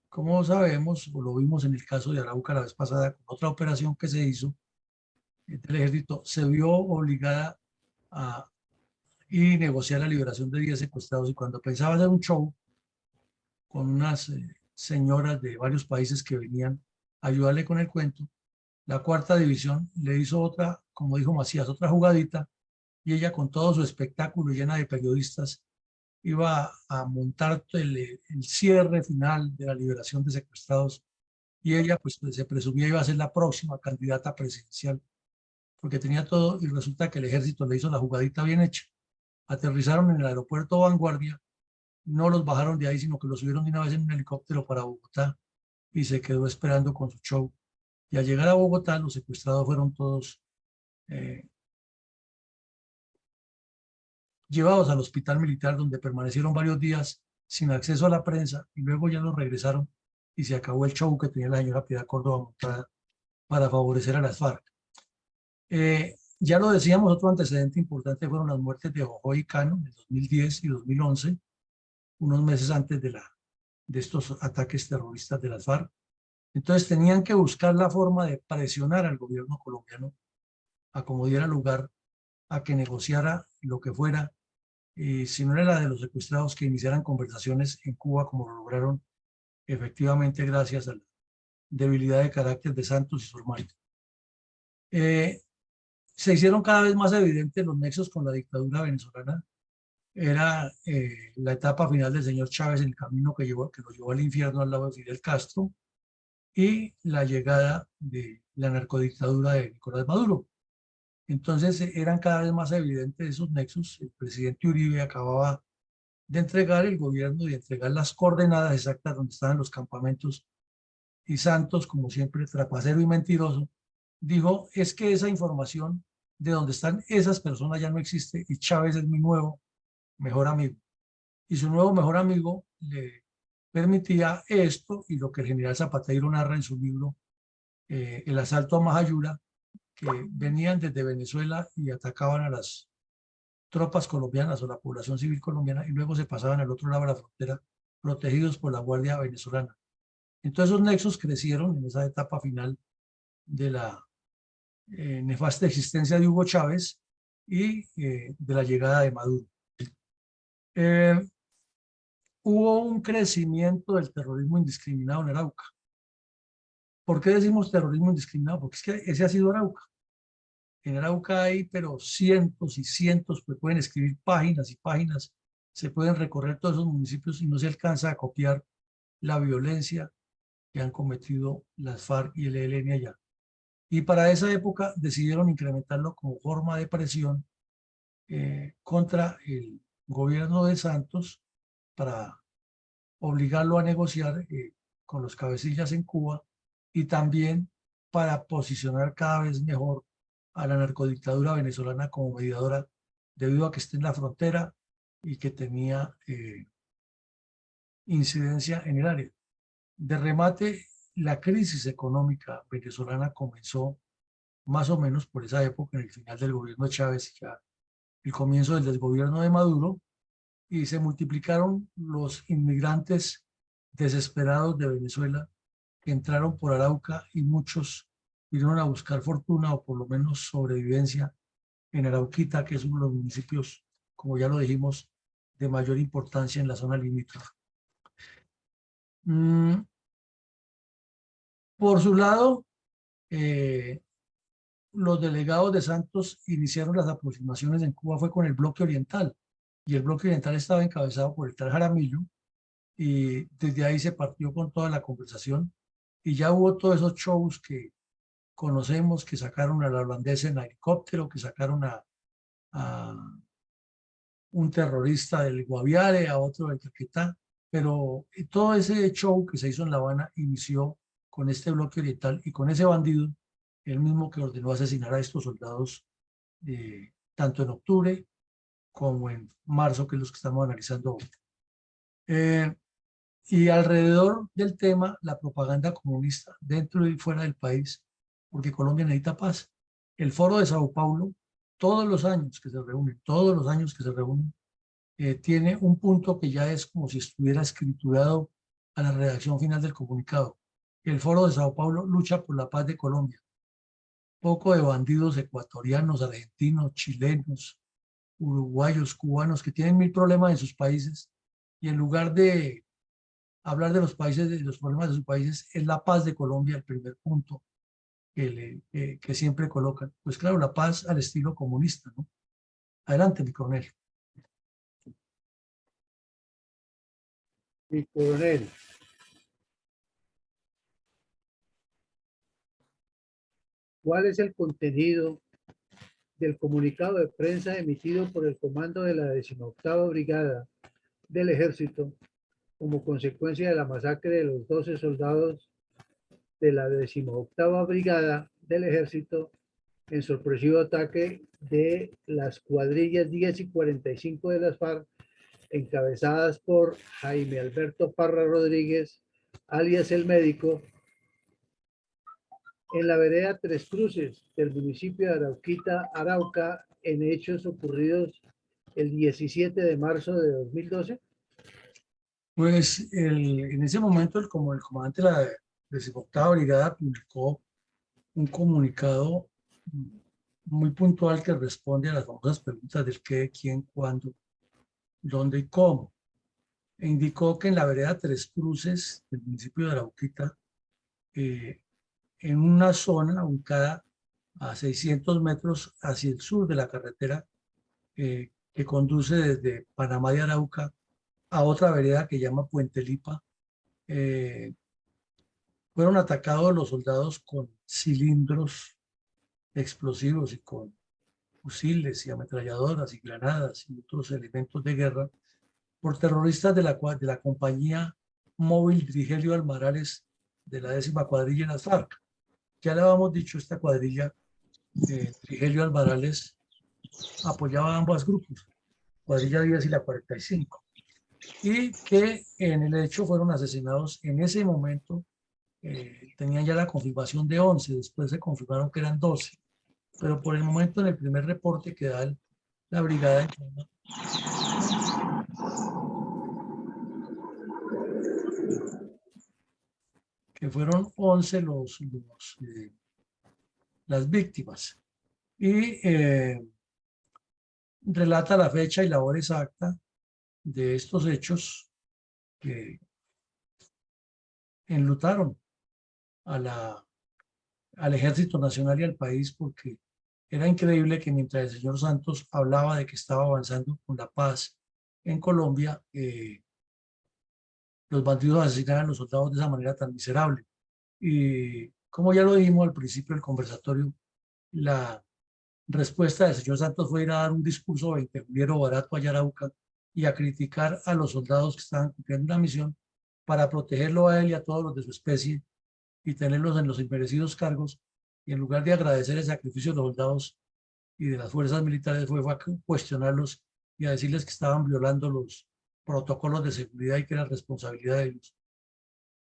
Como sabemos, o lo vimos en el caso de Arauca la vez pasada, con otra operación que se hizo del ejército, se vio obligada a ir y negociar la liberación de 10 secuestrados, y cuando pensaba hacer un show con unas señoras de varios países que venían a ayudarle con el cuento, la cuarta división le hizo otra, como dijo Macías, otra jugadita, y ella, con todo su espectáculo llena de periodistas, iba a montar el cierre final de la liberación de secuestrados y ella pues se presumía iba a ser la próxima candidata presidencial porque tenía todo y resulta que el ejército le hizo la jugadita bien hecha. Aterrizaron en el aeropuerto Vanguardia, no los bajaron de ahí, sino que los subieron de una vez en un helicóptero para Bogotá y se quedó esperando con su show. Y al llegar a Bogotá, los secuestrados fueron todos llevados al hospital militar, donde permanecieron varios días sin acceso a la prensa y luego ya los regresaron y se acabó el show que tenía la señora Piedad Córdoba montada para favorecer a las FARC. Ya lo decíamos, otro antecedente importante fueron las muertes de Jojoy y Cano en 2010 y 2011, unos meses antes de estos ataques terroristas de las FARC. Entonces tenían que buscar la forma de presionar al gobierno colombiano a como diera lugar a que negociara lo que fuera, si no era la de los secuestrados, que iniciaran conversaciones en Cuba, como lo lograron efectivamente gracias a la debilidad de carácter de Santos y su hermano. Se hicieron cada vez más evidentes los nexos con la dictadura venezolana. Era la etapa final del señor Chávez en el camino que lo llevó al infierno al lado de Fidel Castro y la llegada de la narcodictadura de Nicolás Maduro. Entonces eran cada vez más evidentes esos nexos. El presidente Uribe acababa de entregar el gobierno y de entregar las coordenadas exactas donde estaban los campamentos y Santos, como siempre, trapacero y mentiroso, dijo, es que esa información de donde están esas personas ya no existe y Chávez es mi nuevo mejor amigo. Y su nuevo mejor amigo le permitía esto y lo que el general Zapatero narra en su libro, El asalto a Majayura, que venían desde Venezuela y atacaban a las tropas colombianas o la población civil colombiana y luego se pasaban al otro lado de la frontera protegidos por la Guardia Venezolana. Entonces esos nexos crecieron en esa etapa final de la nefasta existencia de Hugo Chávez y de la llegada de Maduro. Hubo un crecimiento del terrorismo indiscriminado en Arauca. ¿Por qué decimos terrorismo indiscriminado? Porque es que ese ha sido Arauca. En Arauca hay, pero cientos y cientos, pues pueden escribir páginas y páginas, se pueden recorrer todos esos municipios y no se alcanza a copiar la violencia que han cometido las FARC y el ELN allá. Y para esa época decidieron incrementarlo como forma de presión contra el gobierno de Santos para obligarlo a negociar con los cabecillas en Cuba y también para posicionar cada vez mejor a la narcodictadura venezolana como mediadora debido a que está en la frontera y que tenía incidencia en el área. De remate, la crisis económica venezolana comenzó más o menos por esa época, en el final del gobierno de Chávez y ya el comienzo del desgobierno de Maduro, y se multiplicaron los inmigrantes desesperados de Venezuela que entraron por Arauca y muchos vinieron a buscar fortuna o por lo menos sobrevivencia en Arauquita, que es uno de los municipios, como ya lo dijimos, de mayor importancia en la zona limítrofe. Por su lado, los delegados de Santos iniciaron las aproximaciones en Cuba fue con el bloque oriental y el bloque oriental estaba encabezado por el tal Jaramillo y desde ahí se partió con toda la conversación y ya hubo todos esos shows que conocemos, que sacaron a la holandesa en helicóptero, que sacaron a un terrorista del Guaviare, a otro del Caquetá, pero todo ese show que se hizo en La Habana inició con este bloque oriental y con ese bandido, el mismo que ordenó asesinar a estos soldados tanto en octubre como en marzo, que es los que estamos analizando hoy. Y alrededor del tema, la propaganda comunista dentro y fuera del país, porque Colombia necesita paz. El Foro de Sao Paulo, todos los años que se reúnen, tiene un punto que ya es como si estuviera escriturado a la redacción final del comunicado. El Foro de Sao Paulo lucha por la paz de Colombia. Poco de bandidos ecuatorianos, argentinos, chilenos, uruguayos, cubanos, que tienen mil problemas en sus países y en lugar de hablar de los países, de los problemas de sus países, es la paz de Colombia el primer punto que siempre colocan. Pues claro, la paz al estilo comunista, ¿no? Adelante, mi coronel. Mi coronel, ¿cuál es el contenido del comunicado de prensa emitido por el comando de la 18ª Brigada del Ejército como consecuencia de la masacre de los 12 soldados de la 18ª Brigada del Ejército en sorpresivo ataque de las cuadrillas 10 y 45 de las FARC, encabezadas por Jaime Alberto Parra Rodríguez, alias El Médico, en la vereda Tres Cruces del municipio de Arauquita, Arauca, en hechos ocurridos el 17 de marzo de 2012? Pues en ese momento, como el comandante de la 18ª Brigada publicó un comunicado muy puntual que responde a las famosas preguntas del qué, quién, cuándo, dónde y cómo. E indicó que en la vereda Tres Cruces del municipio de Arauquita, en una zona ubicada a 600 metros hacia el sur de la carretera que conduce desde Panamá de Arauca a otra vereda que llama Puente Lipa, fueron atacados los soldados con cilindros explosivos y con fusiles y ametralladoras y granadas y otros elementos de guerra por terroristas de la compañía móvil Trigelio Almarales de la 10ª cuadrilla en las FARC. Ya le habíamos dicho, esta cuadrilla, Trigelio Almarales, apoyaba a ambos grupos, cuadrilla 10 y la 45, y que en el hecho fueron asesinados en ese momento. Tenían ya la confirmación de 11, después se confirmaron que eran 12, pero por el momento en el primer reporte que da la brigada informa que fueron 11 las víctimas, y relata la fecha y la hora exacta de estos hechos que enlutaron al Ejército Nacional y al país, porque era increíble que mientras el señor Santos hablaba de que estaba avanzando con la paz en Colombia, los bandidos asesinaran a los soldados de esa manera tan miserable. Y como ya lo dijimos al principio del conversatorio, la respuesta del señor Santos fue ir a dar un discurso 20 juliero barato a Arauca y a criticar a los soldados que estaban cumpliendo una misión para protegerlo a él y a todos los de su especie y tenerlos en los inmerecidos cargos. Y en lugar de agradecer el sacrificio de los soldados y de las fuerzas militares, fue a cuestionarlos y a decirles que estaban violando los protocolos de seguridad y que era responsabilidad de ellos.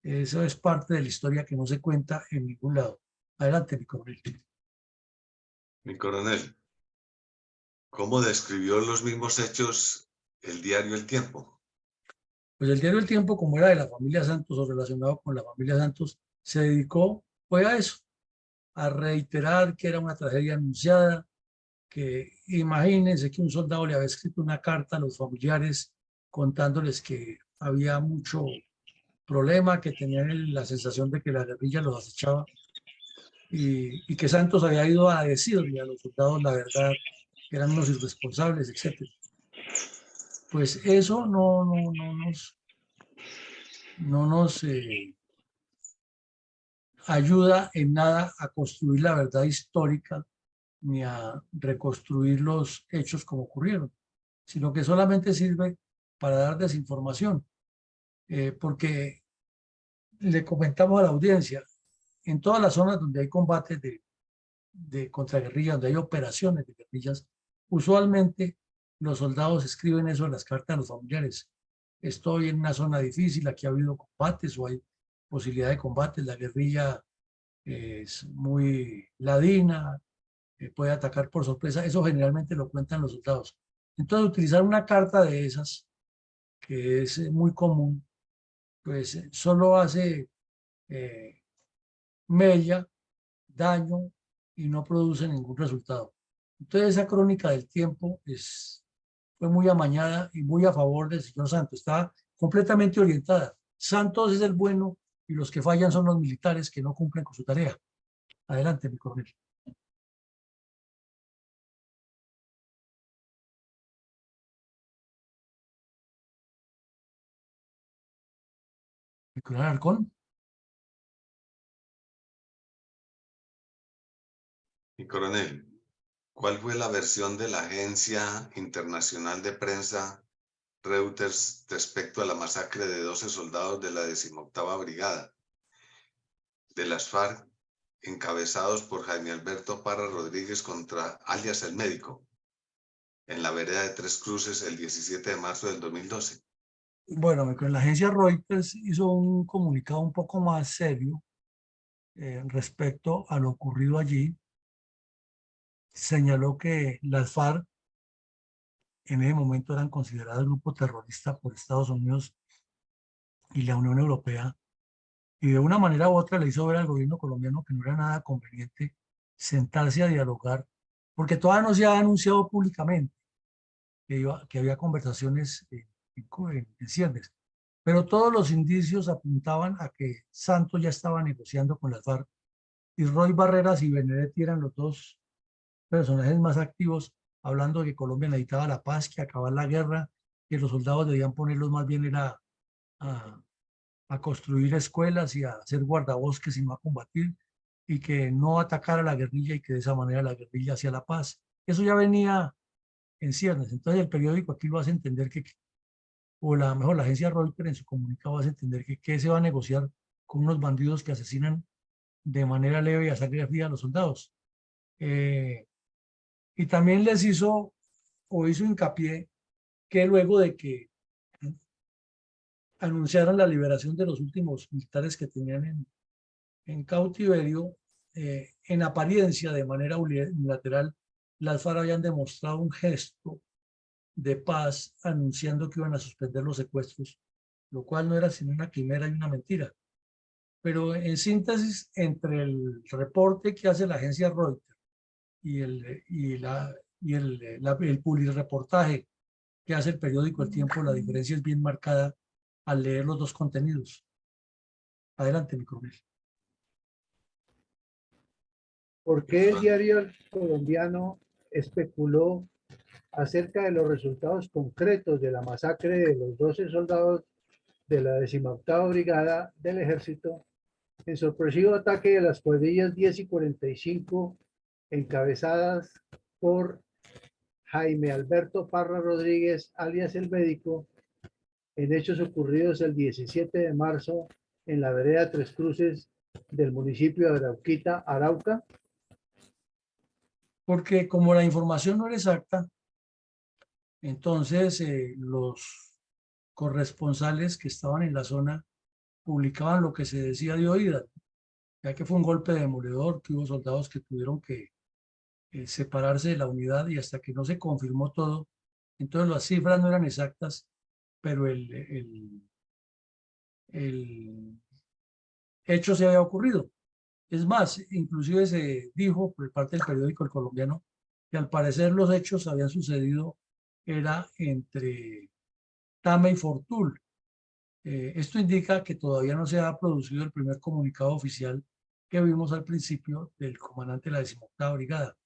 Eso es parte de la historia que no se cuenta en ningún lado. Adelante, mi coronel. Mi coronel, ¿cómo describió los mismos hechos el diario El Tiempo? Pues el diario El Tiempo, como era de la familia Santos o relacionado con la familia Santos, se dedicó, fue a eso, a reiterar que era una tragedia anunciada, que imagínense que un soldado le había escrito una carta a los familiares contándoles que había mucho problema, que tenían la sensación de que la guerrilla los acechaba, y que Santos había ido a decirle a los soldados la verdad, que eran unos irresponsables, etc. Pues eso no nos ayuda en nada a construir la verdad histórica ni a reconstruir los hechos como ocurrieron, sino que solamente sirve para dar desinformación, porque le comentamos a la audiencia, en todas las zonas donde hay combates de contraguerrillas, donde hay operaciones de guerrillas, usualmente los soldados escriben eso en las cartas a los familiares. Estoy en una zona difícil, aquí ha habido combates o hay posibilidad de combates, la guerrilla es muy ladina, puede atacar por sorpresa, eso generalmente lo cuentan los soldados. Entonces, utilizar una carta de esas, que es muy común, pues solo hace mella, daño y no produce ningún resultado. Entonces, esa crónica del tiempo fue muy amañada y muy a favor del señor Santos, está completamente orientada. Santos es el bueno y los que fallan son los militares que no cumplen con su tarea. Adelante, mi coronel. Coronel Alarcón. Y coronel, ¿cuál fue la versión de la Agencia Internacional de Prensa Reuters respecto a la masacre de 12 soldados de la 18ª Brigada de las FARC, encabezados por Jaime Alberto Parra Rodríguez contra alias El Médico, en la vereda de Tres Cruces el 17 de marzo del 2012? Bueno, la agencia Reuters hizo un comunicado un poco más serio respecto a lo ocurrido allí. Señaló que las FARC en ese momento eran consideradas grupo terrorista por Estados Unidos y la Unión Europea, y de una manera u otra le hizo ver al gobierno colombiano que no era nada conveniente sentarse a dialogar, porque todavía no se ha anunciado públicamente que había conversaciones en ciernes, pero todos los indicios apuntaban a que Santos ya estaba negociando con las FARC, y Roy Barreras y Benedetti eran los dos personajes más activos, hablando de que Colombia necesitaba la paz, que acabar la guerra, que los soldados debían ponerlos más bien era a construir escuelas y a hacer guardabosques y no a combatir, y que no atacar a la guerrilla y que de esa manera la guerrilla hacía la paz. Eso ya venía en ciernes. Entonces el periódico aquí lo hace entender o mejor la agencia Reuters en su comunicado hace entender que se va a negociar con unos bandidos que asesinan de manera leve y a sangre fría a los soldados. Y también les hizo hincapié que luego de que anunciaron la liberación de los últimos militares que tenían en cautiverio, en apariencia, de manera unilateral, las FARC habían demostrado un gesto de paz anunciando que iban a suspender los secuestros, lo cual no era sino una quimera y una mentira. Pero en síntesis, entre el reporte que hace la agencia Reuters y el publireportaje que hace el periódico El Tiempo, la diferencia es bien marcada al leer los dos contenidos. Adelante, mi coronel. ¿Por qué el diario colombiano especuló acerca de los resultados concretos de la masacre de los 12 soldados de la 18ª Brigada del Ejército en sorpresivo ataque de las cuadrillas 10 y 45 encabezadas por Jaime Alberto Parra Rodríguez, alias El Médico, en hechos ocurridos el 17 de marzo en la vereda Tres Cruces del municipio de Arauquita, Arauca? Porque como la información no era exacta, entonces los corresponsales que estaban en la zona publicaban lo que se decía de oídas, ya que fue un golpe demoledor, que hubo soldados que tuvieron que separarse de la unidad, y hasta que no se confirmó todo, entonces las cifras no eran exactas, pero el hecho se había ocurrido. Es más, inclusive se dijo por parte del periódico El Colombiano que al parecer los hechos habían sucedido era entre Tame y Fortul. Esto indica que todavía no se ha producido el primer comunicado oficial que vimos al principio del comandante de la 18ª Brigada.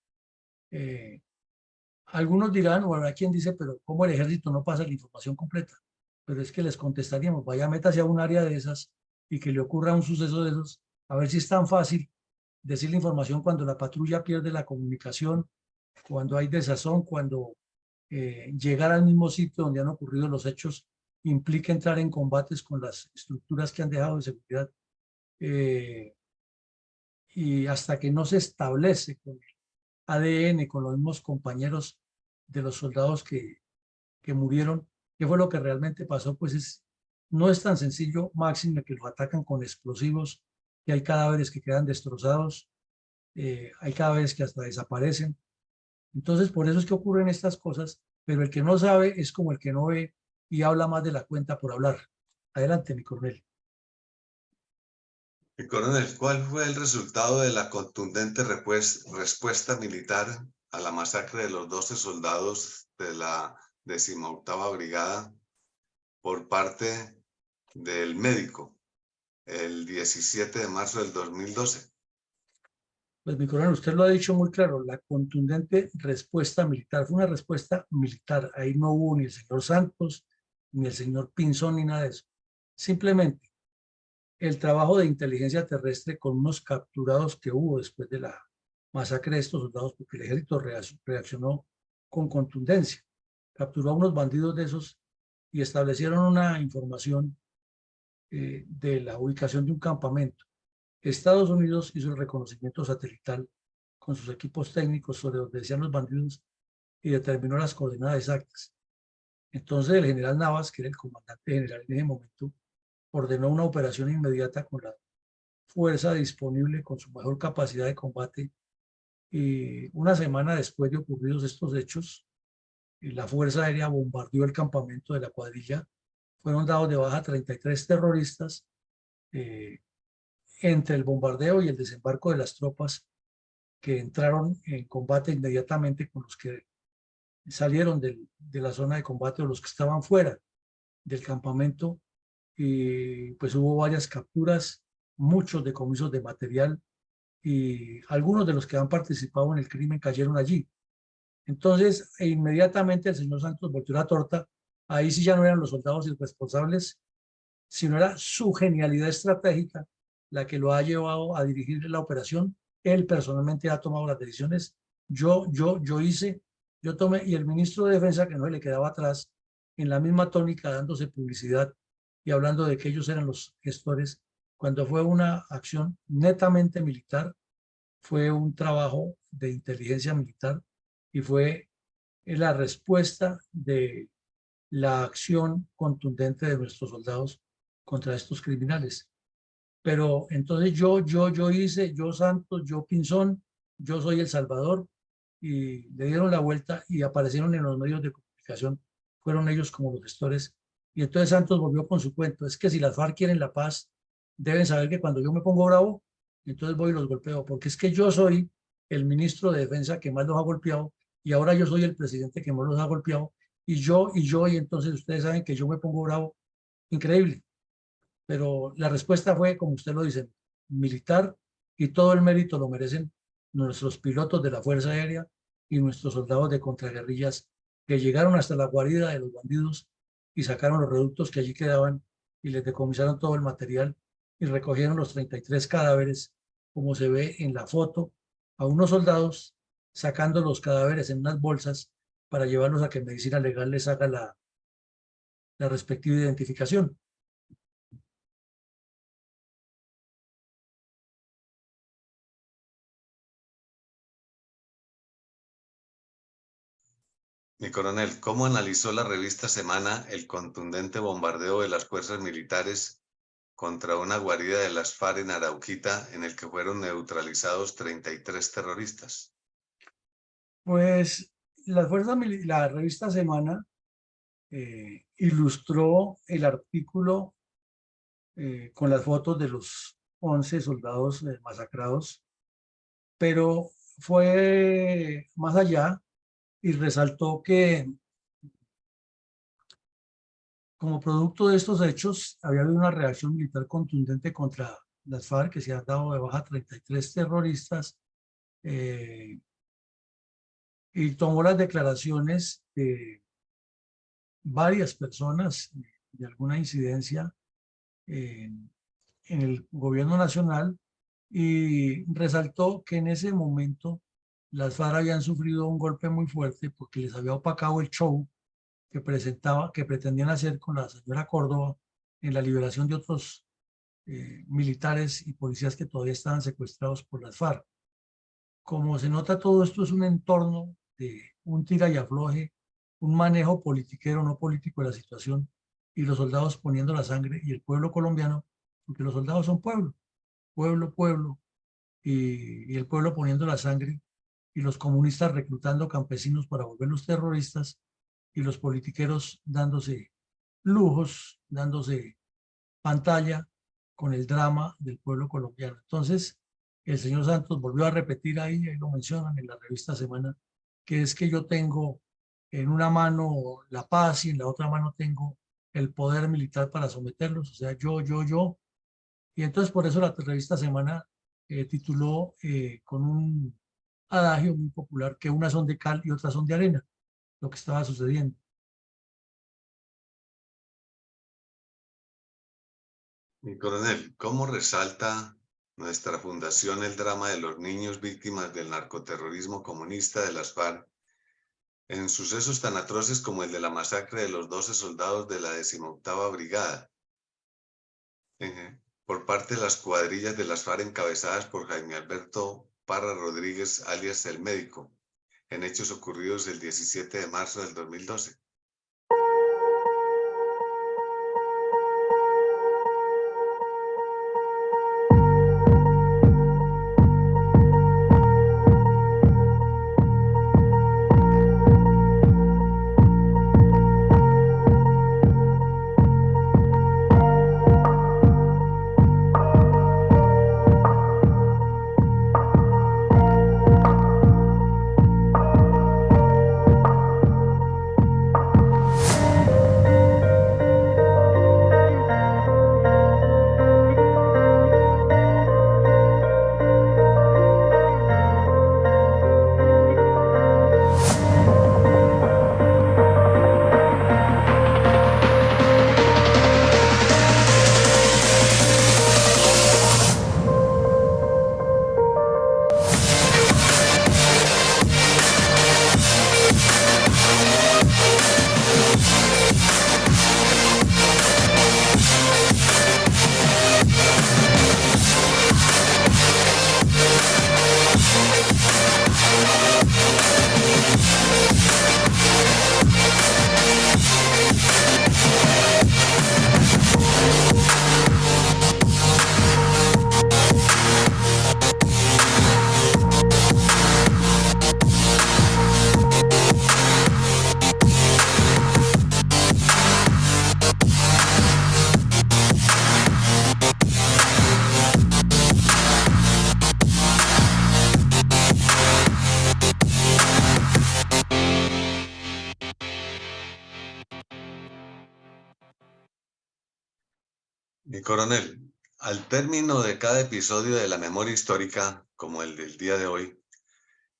Algunos dirán, o habrá quien dice, pero ¿cómo el ejército no pasa la información completa? Pero es que les contestaríamos, vaya, métase a un área de esas y que le ocurra un suceso de esos, a ver si es tan fácil decir la información cuando la patrulla pierde la comunicación, cuando hay desazón, cuando llegar al mismo sitio donde han ocurrido los hechos implica entrar en combates con las estructuras que han dejado de seguridad. Y hasta que no se establece con el ADN, con los mismos compañeros de los soldados que murieron, qué fue lo que realmente pasó, pues no es tan sencillo, máxime que los atacan con explosivos, que hay cadáveres que quedan destrozados, hay cadáveres que hasta desaparecen. Entonces, por eso es que ocurren estas cosas, pero el que no sabe es como el que no ve y habla más de la cuenta por hablar. Adelante, mi coronel. Y coronel, ¿cuál fue el resultado de la contundente respuesta militar a la masacre de los 12 soldados de la 18ª Brigada por parte del Médico el 17 de marzo del 2012? Pues mi coronel, usted lo ha dicho muy claro, la contundente respuesta militar, fue una respuesta militar, ahí no hubo ni el señor Santos, ni el señor Pinzón, ni nada de eso. Simplemente el trabajo de inteligencia terrestre con unos capturados que hubo después de la masacre de estos soldados, porque el ejército reaccionó con contundencia. Capturó a unos bandidos de esos y establecieron una información de la ubicación de un campamento. Estados Unidos hizo el reconocimiento satelital con sus equipos técnicos sobre donde decían los bandidos y determinó las coordenadas exactas. Entonces el general Navas, que era el comandante general en ese momento, ordenó una operación inmediata con la fuerza disponible, con su mejor capacidad de combate. Y una semana después de ocurridos estos hechos, la Fuerza Aérea bombardeó el campamento de la cuadrilla. Fueron dados de baja 33 terroristas. Entre el bombardeo y el desembarco de las tropas que entraron en combate inmediatamente con los que salieron de la zona de combate o los que estaban fuera del campamento, y pues hubo varias capturas, muchos decomisos de material y algunos de los que han participado en el crimen cayeron allí. Entonces, inmediatamente el señor Santos volteó la torta. Ahí sí ya no eran los soldados irresponsables, sino era su genialidad estratégica la que lo ha llevado a dirigir la operación. Él personalmente ha tomado las decisiones. Yo tomé, y el ministro de Defensa, que no se le quedaba atrás, en la misma tónica, dándose publicidad y hablando de que ellos eran los gestores, cuando fue una acción netamente militar, fue un trabajo de inteligencia militar y fue la respuesta de la acción contundente de nuestros soldados contra estos criminales. Pero entonces yo Santos, yo Pinzón, yo soy El Salvador, y le dieron la vuelta y aparecieron en los medios de comunicación, fueron ellos como los gestores. Y entonces Santos volvió con su cuento: es que si las FARC quieren la paz, deben saber que cuando yo me pongo bravo, entonces voy y los golpeo, porque es que yo soy el ministro de Defensa que más los ha golpeado, y ahora yo soy el presidente que más los ha golpeado, y entonces ustedes saben que yo me pongo bravo. Increíble. Pero la respuesta fue, como usted lo dice, militar, y todo el mérito lo merecen nuestros pilotos de la Fuerza Aérea y nuestros soldados de contraguerrillas, que llegaron hasta la guarida de los bandidos y sacaron los reductos que allí quedaban y les decomisaron todo el material y recogieron los 33 cadáveres, como se ve en la foto, a unos soldados sacando los cadáveres en unas bolsas para llevarlos a que Medicina Legal les haga la respectiva identificación. Mi coronel, ¿cómo analizó la revista Semana el contundente bombardeo de las fuerzas militares contra una guarida de las FARC en Arauquita, en el que fueron neutralizados 33 terroristas? Pues la revista Semana ilustró el artículo con las fotos de los 11 soldados masacrados, pero fue más allá y resaltó que como producto de estos hechos había habido una reacción militar contundente contra las FARC, que se han dado de baja 33 terroristas, y tomó las declaraciones de varias personas de alguna incidencia en el gobierno nacional, y resaltó que en ese momento las FARC habían sufrido un golpe muy fuerte porque les había opacado el show que pretendían hacer con la señora Córdoba en la liberación de otros militares y policías que todavía estaban secuestrados por las FARC. Como se nota, todo esto es un entorno de un tira y afloje, un manejo politiquero, no político, de la situación, y los soldados poniendo la sangre, y el pueblo colombiano, porque los soldados son pueblo, y el pueblo poniendo la sangre, y los comunistas reclutando campesinos para volverlos terroristas, y los politiqueros dándose lujos, dándose pantalla con el drama del pueblo colombiano. Entonces, el señor Santos volvió a repetir ahí lo mencionan en la revista Semana, que es que yo tengo en una mano la paz y en la otra mano tengo el poder militar para someterlos, o sea, yo. Y entonces por eso la revista Semana tituló con un adagio muy popular, que unas son de cal y otras son de arena, lo que estaba sucediendo. Mi coronel, ¿cómo resalta nuestra fundación el drama de los niños víctimas del narcoterrorismo comunista de las FARC en sucesos tan atroces como el de la masacre de los 12 soldados de la 18ª Brigada, por parte de las cuadrillas de las FARC encabezadas por Jaime Alberto Parra Rodríguez, alias El Médico, en hechos ocurridos el 17 de marzo del 2012? Mi coronel, al término de cada episodio de la memoria histórica, como el del día de hoy,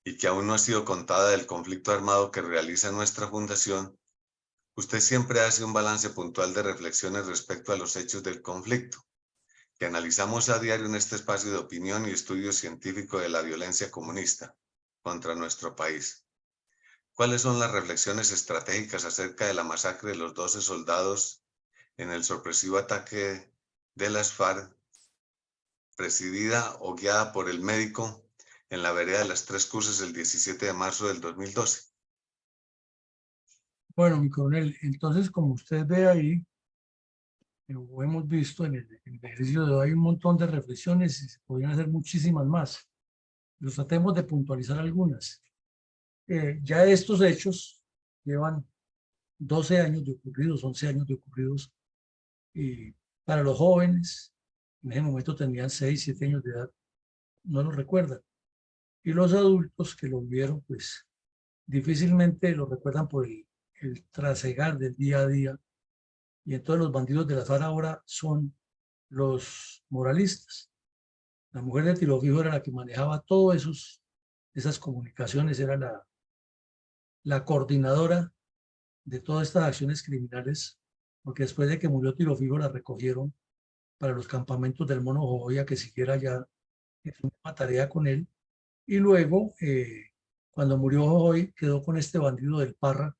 y que aún no ha sido contada del conflicto armado que realiza nuestra fundación, usted siempre hace un balance puntual de reflexiones respecto a los hechos del conflicto, que analizamos a diario en este espacio de opinión y estudio científico de la violencia comunista contra nuestro país. ¿Cuáles son las reflexiones estratégicas acerca de la masacre de los 12 soldados en el sorpresivo ataque de las FARC, presidida o guiada por El Médico en la vereda de las Tres Cruces el 17 de marzo del 2012? Bueno, mi coronel, entonces como usted ve ahí, o hemos visto en el ejercicio de hoy, hay un montón de reflexiones y se podrían hacer muchísimas más. Pero tratemos de puntualizar algunas. Ya estos hechos llevan 12 años de ocurridos, 11 años de ocurridos, y para los jóvenes, en ese momento tenían 6, 7 años de edad, no lo recuerdan. Y los adultos que lo vieron, pues difícilmente lo recuerdan por el trasegar del día a día. Y entonces los bandidos de la FARC ahora son los moralistas. La mujer de tiro fijo era la que manejaba todas esas comunicaciones, era la coordinadora de todas estas acciones criminales, porque después de que murió Tiro Fijo la recogieron para los campamentos del Mono Jojoya, que siguiera ya una tarea con él. Y luego, cuando murió Jojoy, quedó con este bandido del Parra,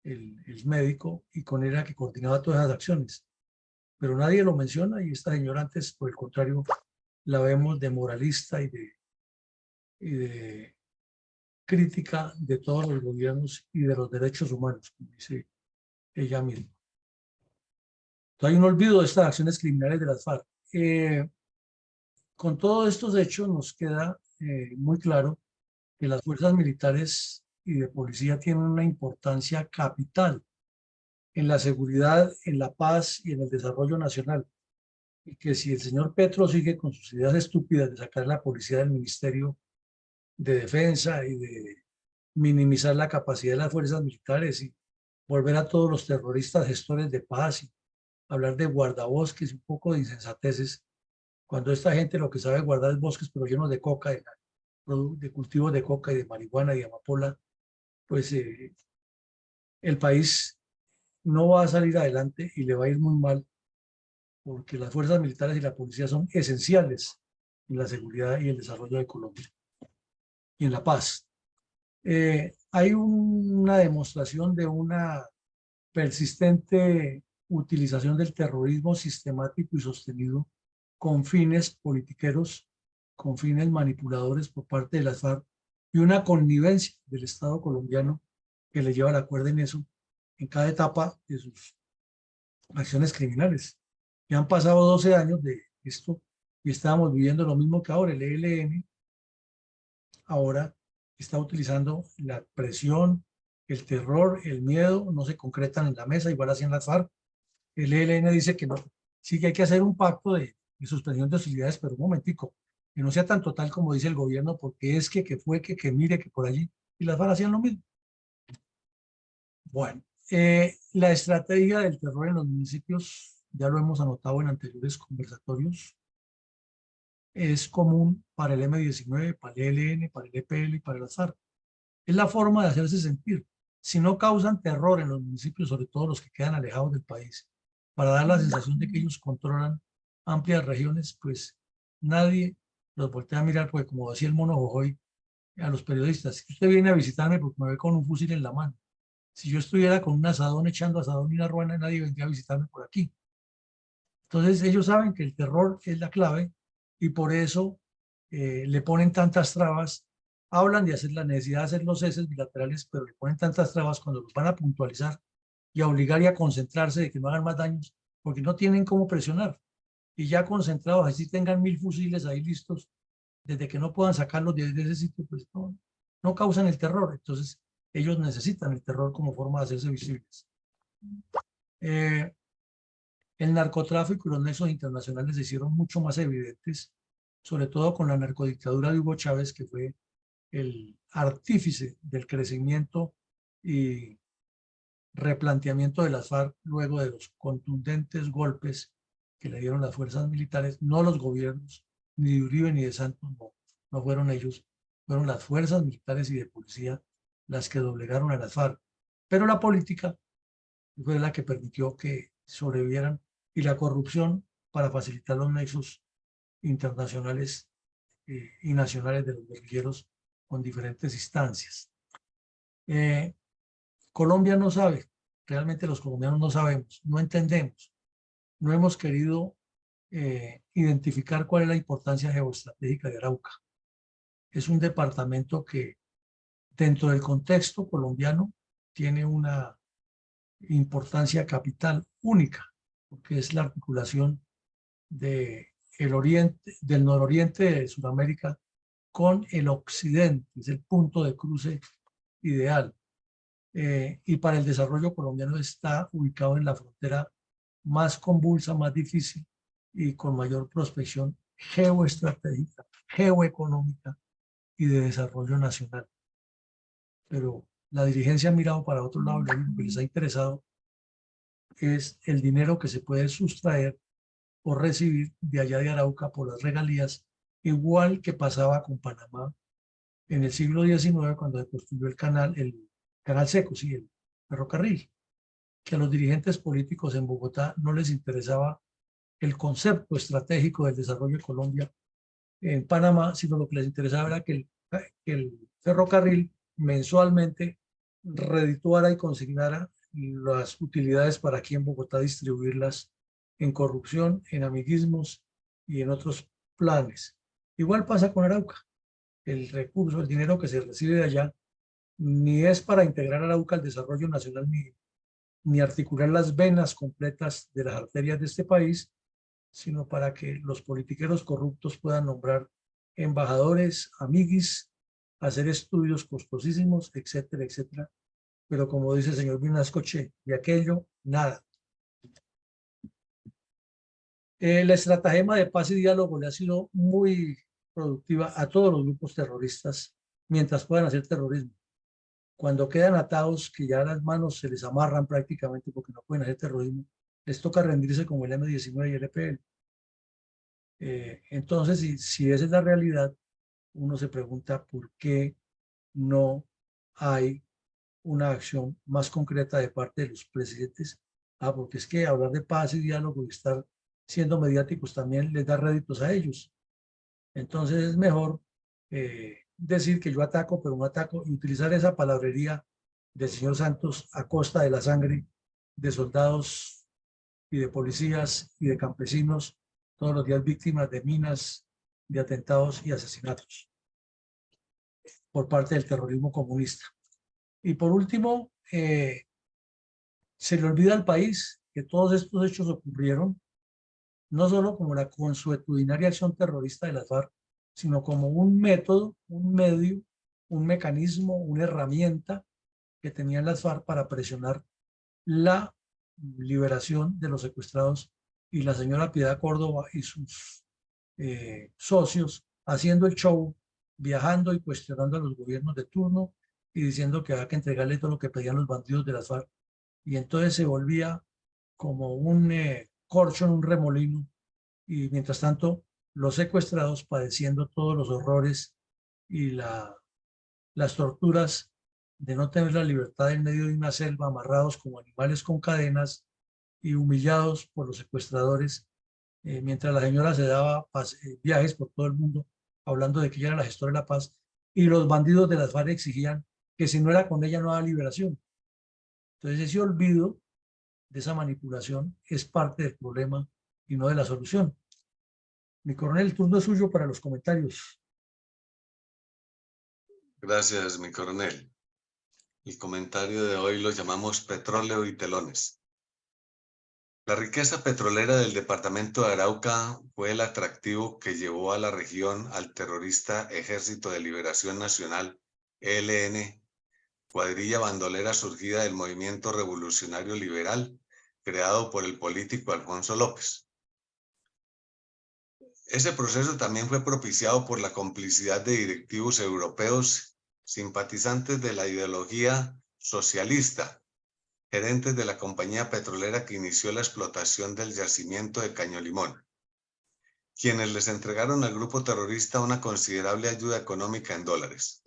el médico, y con él era que coordinaba todas esas acciones. Pero nadie lo menciona y esta señora antes, por el contrario, la vemos de moralista y de crítica de todos los gobiernos y de los derechos humanos, como dice ella misma. Entonces hay un olvido de estas acciones criminales de las FARC. Con todos estos hechos nos queda muy claro que las fuerzas militares y de policía tienen una importancia capital en la seguridad, en la paz y en el desarrollo nacional. Y que si el señor Petro sigue con sus ideas estúpidas de sacar a la policía del Ministerio de Defensa y de minimizar la capacidad de las fuerzas militares y volver a todos los terroristas gestores de paz y hablar de guardabosques, un poco de insensateces, cuando esta gente lo que sabe guardar es bosques pero llenos de coca, de cultivos de coca y de marihuana y de amapola, pues el país no va a salir adelante y le va a ir muy mal, porque las fuerzas militares y la policía son esenciales en la seguridad y el desarrollo de Colombia y en la paz. Hay una demostración de una persistente utilización del terrorismo sistemático y sostenido con fines politiqueros, con fines manipuladores por parte de las FARC y una connivencia del Estado colombiano que le lleva la cuerda en eso en cada etapa de sus acciones criminales. Ya han pasado 12 años de esto y estábamos viviendo lo mismo que ahora. El ELN ahora está utilizando la presión, el terror, el miedo, no se concretan en la mesa, igual hacían las FARC. El ELN dice que no, sí que hay que hacer un pacto de suspensión de hostilidades, pero un momentico, que no sea tan total como dice el gobierno, porque es que fue, que mire, que por allí, y las FARC hacían lo mismo. Bueno, la estrategia del terror en los municipios, ya lo hemos anotado en anteriores conversatorios, es común para el M-19, para el ELN, para el EPL y para el FARC. Es la forma de hacerse sentir. Si no causan terror en los municipios, sobre todo los que quedan alejados del país, para dar la sensación de que ellos controlan amplias regiones, pues nadie los voltea a mirar, porque como decía el mono Jojoy a los periodistas, si usted viene a visitarme porque me ve con un fusil en la mano, si yo estuviera con un asadón echando asadón y una ruana, nadie vendría a visitarme por aquí. Entonces ellos saben que el terror es la clave y por eso le ponen tantas trabas. Hablan de hacer la necesidad de hacer los ceses bilaterales, pero le ponen tantas trabas cuando los van a puntualizar y a obligar y a concentrarse de que no hagan más daños, porque no tienen cómo presionar. Y ya concentrados, así tengan 1000 fusiles ahí listos, desde que no puedan sacarlos de ese sitio, pues no causan el terror. Entonces ellos necesitan el terror como forma de hacerse visibles. El narcotráfico y los nexos internacionales se hicieron mucho más evidentes, sobre todo con la narcodictadura de Hugo Chávez, que fue el artífice del crecimiento y replanteamiento de las FARC luego de los contundentes golpes que le dieron las fuerzas militares, no los gobiernos, ni de Uribe ni de Santos, no fueron ellos, fueron las fuerzas militares y de policía las que doblegaron a las FARC. Pero la política fue la que permitió que sobrevivieran y la corrupción para facilitar los nexos internacionales y nacionales de los guerrilleros con diferentes instancias. Colombia no sabe, realmente los colombianos no sabemos, no entendemos, no hemos querido identificar cuál es la importancia geoestratégica de Arauca. Es un departamento que dentro del contexto colombiano tiene una importancia capital única, porque es la articulación del nororiente de Sudamérica con el occidente, es el punto de cruce ideal. Y para el desarrollo colombiano está ubicado en la frontera más convulsa, más difícil y con mayor prospección geoestratégica, geoeconómica y de desarrollo nacional. Pero la dirigencia ha mirado para otro lado y lo único que les ha interesado es el dinero que se puede sustraer o recibir de allá de Arauca por las regalías, igual que pasaba con Panamá en el siglo XIX cuando se construyó el canal seco, sí, el ferrocarril, que a los dirigentes políticos en Bogotá no les interesaba el concepto estratégico del desarrollo de Colombia en Panamá, sino lo que les interesaba era que el ferrocarril mensualmente redituara y consignara las utilidades para aquí en Bogotá distribuirlas en corrupción, en amiguismos y en otros planes. Igual pasa con Arauca. El recurso, el dinero que se recibe de allá, ni es para integrar a Arauca al desarrollo nacional, ni articular las venas completas de las arterias de este país, sino para que los politiqueros corruptos puedan nombrar embajadores, amiguis, hacer estudios costosísimos, etcétera, etcétera. Pero como dice el señor Vinascoche, de aquello, nada. La estratagema de paz y diálogo le ha sido muy productiva a todos los grupos terroristas mientras puedan hacer terrorismo. Cuando quedan atados, que ya las manos se les amarran prácticamente porque no pueden hacer terrorismo, les toca rendirse como el M-19 y el EPL. Entonces, si esa es la realidad, uno se pregunta por qué no hay una acción más concreta de parte de los presidentes. Porque es que hablar de paz y diálogo y estar siendo mediáticos también les da réditos a ellos. Entonces es mejor decir que yo ataco, pero no ataco, y utilizar esa palabrería del señor Santos a costa de la sangre de soldados y de policías y de campesinos, todos los días víctimas de minas, de atentados y asesinatos por parte del terrorismo comunista. Y por último, se le olvida al país que todos estos hechos ocurrieron no solo como la consuetudinaria acción terrorista de las FARC, sino como un método, un medio, un mecanismo, una herramienta que tenían las FARC para presionar la liberación de los secuestrados, y la señora Piedad Córdoba y sus socios haciendo el show, viajando y cuestionando a los gobiernos de turno y diciendo que había que entregarle todo lo que pedían los bandidos de las FARC. Y entonces se volvía como un corcho en un remolino, y mientras tanto los secuestrados padeciendo todos los horrores y las torturas de no tener la libertad en medio de una selva, amarrados como animales con cadenas y humillados por los secuestradores, mientras la señora se daba viajes por todo el mundo hablando de que ella era la gestora de la paz, y los bandidos de las FARC exigían que si no era con ella no había liberación. Entonces ese olvido de esa manipulación es parte del problema y no de la solución. Mi coronel, el turno es suyo para los comentarios. Gracias, mi coronel. El comentario de hoy lo llamamos petróleo y telones. La riqueza petrolera del departamento de Arauca fue el atractivo que llevó a la región al terrorista Ejército de Liberación Nacional, ELN, cuadrilla bandolera surgida del movimiento revolucionario liberal, creado por el político Alfonso López. Ese proceso también fue propiciado por la complicidad de directivos europeos simpatizantes de la ideología socialista, gerentes de la compañía petrolera que inició la explotación del yacimiento de Cañolimón, quienes les entregaron al grupo terrorista una considerable ayuda económica en dólares.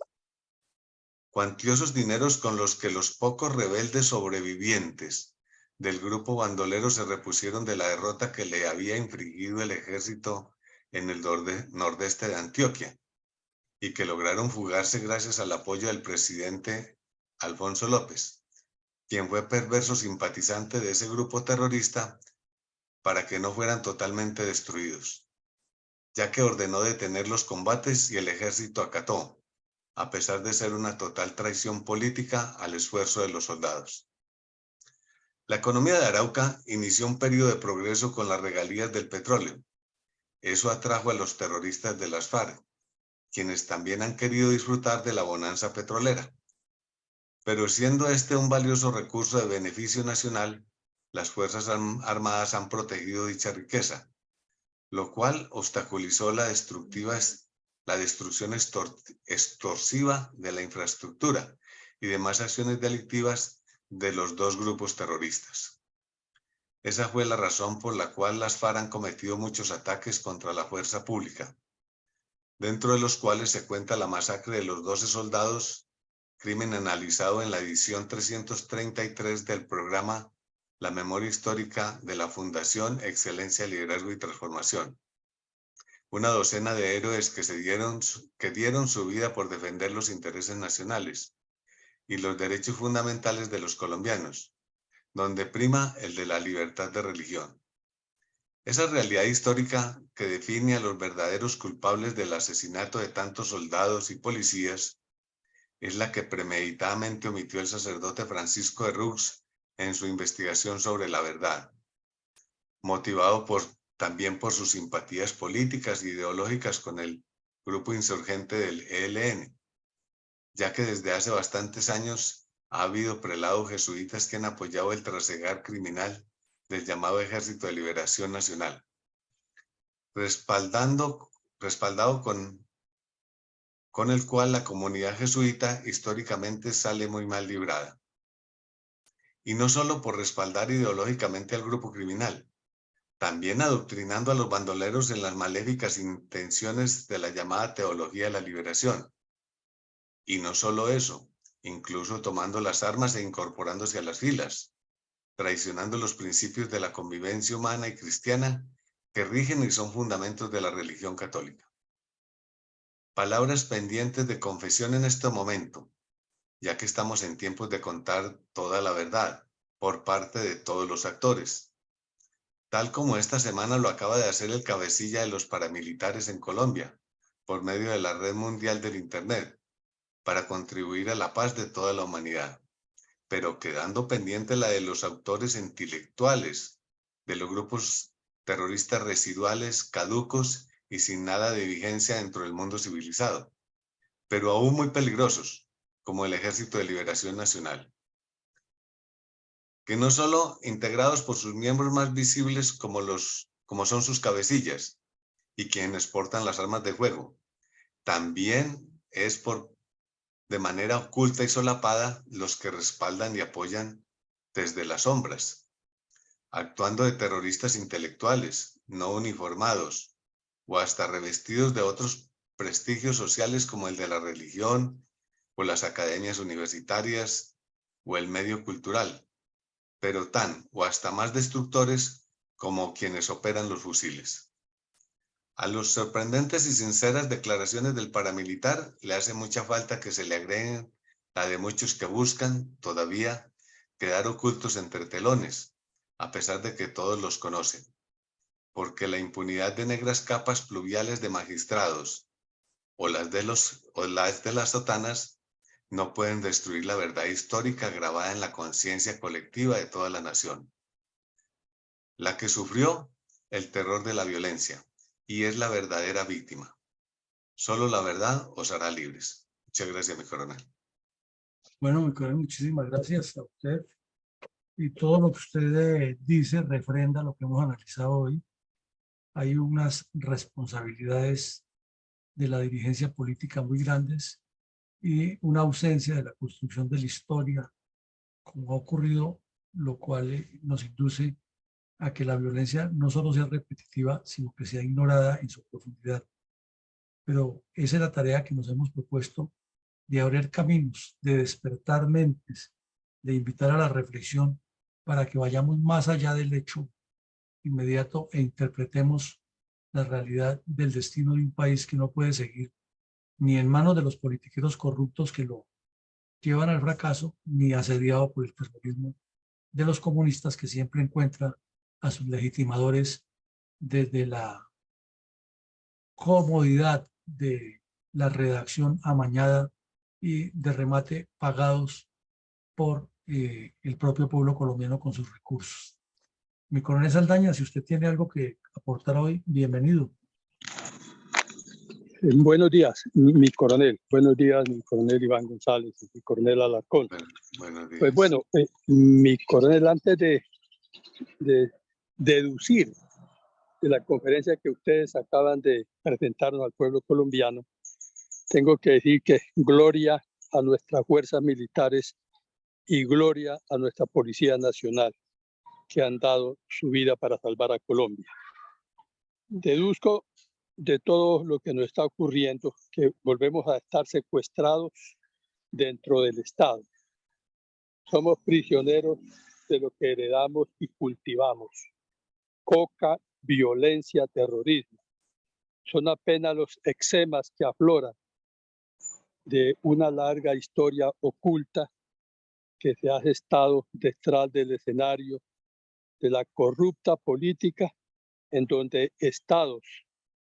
Cuantiosos dineros con los que los pocos rebeldes sobrevivientes del grupo bandolero se repusieron de la derrota que le había infligido el ejército en el nordeste de Antioquia, y que lograron fugarse gracias al apoyo del presidente Alfonso López, quien fue perverso simpatizante de ese grupo terrorista para que no fueran totalmente destruidos, ya que ordenó detener los combates y el ejército acató, a pesar de ser una total traición política al esfuerzo de los soldados. La economía de Arauca inició un periodo de progreso con las regalías del petróleo. Eso atrajo a los terroristas de las FARC, quienes también han querido disfrutar de la bonanza petrolera. Pero siendo este un valioso recurso de beneficio nacional, las Fuerzas Armadas han protegido dicha riqueza, lo cual obstaculizó la destrucción extorsiva de la infraestructura y demás acciones delictivas de los dos grupos terroristas. Esa fue la razón por la cual las FARC han cometido muchos ataques contra la fuerza pública, dentro de los cuales se cuenta la masacre de los 12 soldados, crimen analizado en la edición 333 del programa La Memoria Histórica de la Fundación Excelencia, Liderazgo y Transformación. Una docena de héroes que dieron su vida por defender los intereses nacionales y los derechos fundamentales de los colombianos, donde prima el de la libertad de religión. Esa realidad histórica que define a los verdaderos culpables del asesinato de tantos soldados y policías es la que premeditadamente omitió el sacerdote Francisco de Rux en su investigación sobre la verdad, motivado también por sus simpatías políticas e ideológicas con el grupo insurgente del ELN, ya que desde hace bastantes años ha habido prelados jesuitas que han apoyado el trasegar criminal del llamado Ejército de Liberación Nacional, respaldado con el cual la comunidad jesuita históricamente sale muy mal librada. Y no solo por respaldar ideológicamente al grupo criminal, también adoctrinando a los bandoleros en las maléficas intenciones de la llamada teología de la liberación. Y no solo eso, incluso tomando las armas e incorporándose a las filas, traicionando los principios de la convivencia humana y cristiana que rigen y son fundamentos de la religión católica. Palabras pendientes de confesión en este momento, ya que estamos en tiempos de contar toda la verdad por parte de todos los actores, tal como esta semana lo acaba de hacer el cabecilla de los paramilitares en Colombia, por medio de la Red Mundial del Internet, para contribuir a la paz de toda la humanidad, pero quedando pendiente la de los autores intelectuales, de los grupos terroristas residuales, caducos y sin nada de vigencia dentro del mundo civilizado, pero aún muy peligrosos, como el Ejército de Liberación Nacional, que no solo integrados por sus miembros más visibles como son sus cabecillas y quienes portan las armas de fuego, también es de manera oculta y solapada los que respaldan y apoyan desde las sombras, actuando de terroristas intelectuales, no uniformados, o hasta revestidos de otros prestigios sociales como el de la religión, o las academias universitarias, o el medio cultural, pero tan o hasta más destructores como quienes operan los fusiles. A los sorprendentes y sinceras declaraciones del paramilitar le hace mucha falta que se le agreguen la de muchos que buscan todavía quedar ocultos entre telones, a pesar de que todos los conocen, porque la impunidad de negras capas pluviales de magistrados o las de las sotanas no pueden destruir la verdad histórica grabada en la conciencia colectiva de toda la nación, la que sufrió el terror de la violencia y es la verdadera víctima. Solo la verdad os hará libres. Muchas gracias, mi coronel. Bueno, mi coronel, muchísimas gracias a usted. Y todo lo que usted dice refrenda lo que hemos analizado hoy. Hay unas responsabilidades de la dirigencia política muy grandes y una ausencia de la construcción de la historia, como ha ocurrido, lo cual nos induce a que la violencia no solo sea repetitiva, sino que sea ignorada en su profundidad. Pero esa es la tarea que nos hemos propuesto, de abrir caminos, de despertar mentes, de invitar a la reflexión para que vayamos más allá del hecho inmediato e interpretemos la realidad del destino de un país que no puede seguir ni en manos de los politiqueros corruptos que lo llevan al fracaso, ni asediado por el terrorismo de los comunistas que siempre encuentran a sus legitimadores desde la comodidad de la redacción amañada y de remate pagados por el propio pueblo colombiano con sus recursos. Mi coronel Saldaña, si usted tiene algo que aportar hoy, bienvenido. Buenos días, mi coronel. Buenos días, mi coronel Iván González y mi coronel Alarcón. Buenos días. Pues bueno, mi coronel, antes de deducir de la conferencia que ustedes acaban de presentarnos al pueblo colombiano, tengo que decir que gloria a nuestras fuerzas militares y gloria a nuestra Policía Nacional, que han dado su vida para salvar a Colombia. Deduzco de todo lo que nos está ocurriendo que volvemos a estar secuestrados dentro del Estado. Somos prisioneros de lo que heredamos y cultivamos. Coca, violencia, terrorismo. Son apenas los eczemas que afloran de una larga historia oculta que se ha gestado detrás del escenario de la corrupta política, en donde estados,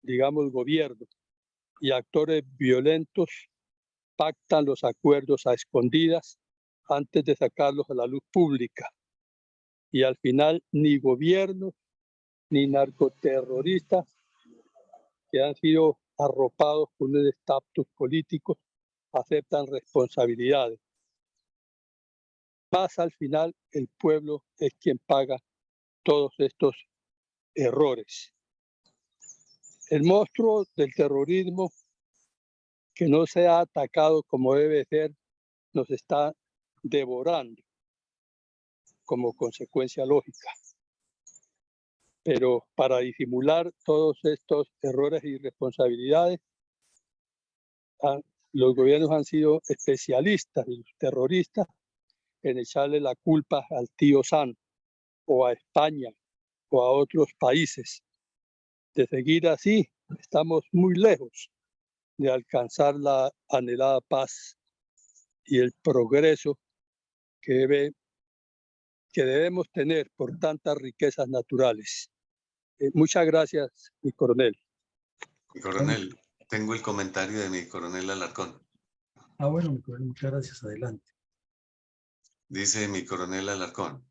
digamos gobiernos y actores violentos pactan los acuerdos a escondidas antes de sacarlos a la luz pública. Y al final ni gobiernos ni narcoterroristas que han sido arropados por un estatus político aceptan responsabilidades. Más al final el pueblo es quien paga todos estos errores. El monstruo del terrorismo, que no se ha atacado como debe ser, nos está devorando como consecuencia lógica. Pero para disimular todos estos errores y irresponsabilidades, los gobiernos han sido especialistas y los terroristas en echarle la culpa al tío Sam o a España o a otros países, De seguir así, estamos muy lejos de alcanzar la anhelada paz y el progreso que debemos tener por tantas riquezas naturales. Muchas gracias, mi coronel. Mi coronel, tengo el comentario de mi coronel Alarcón. Ah, bueno, mi coronel, muchas gracias. Adelante. Dice mi coronel Alarcón: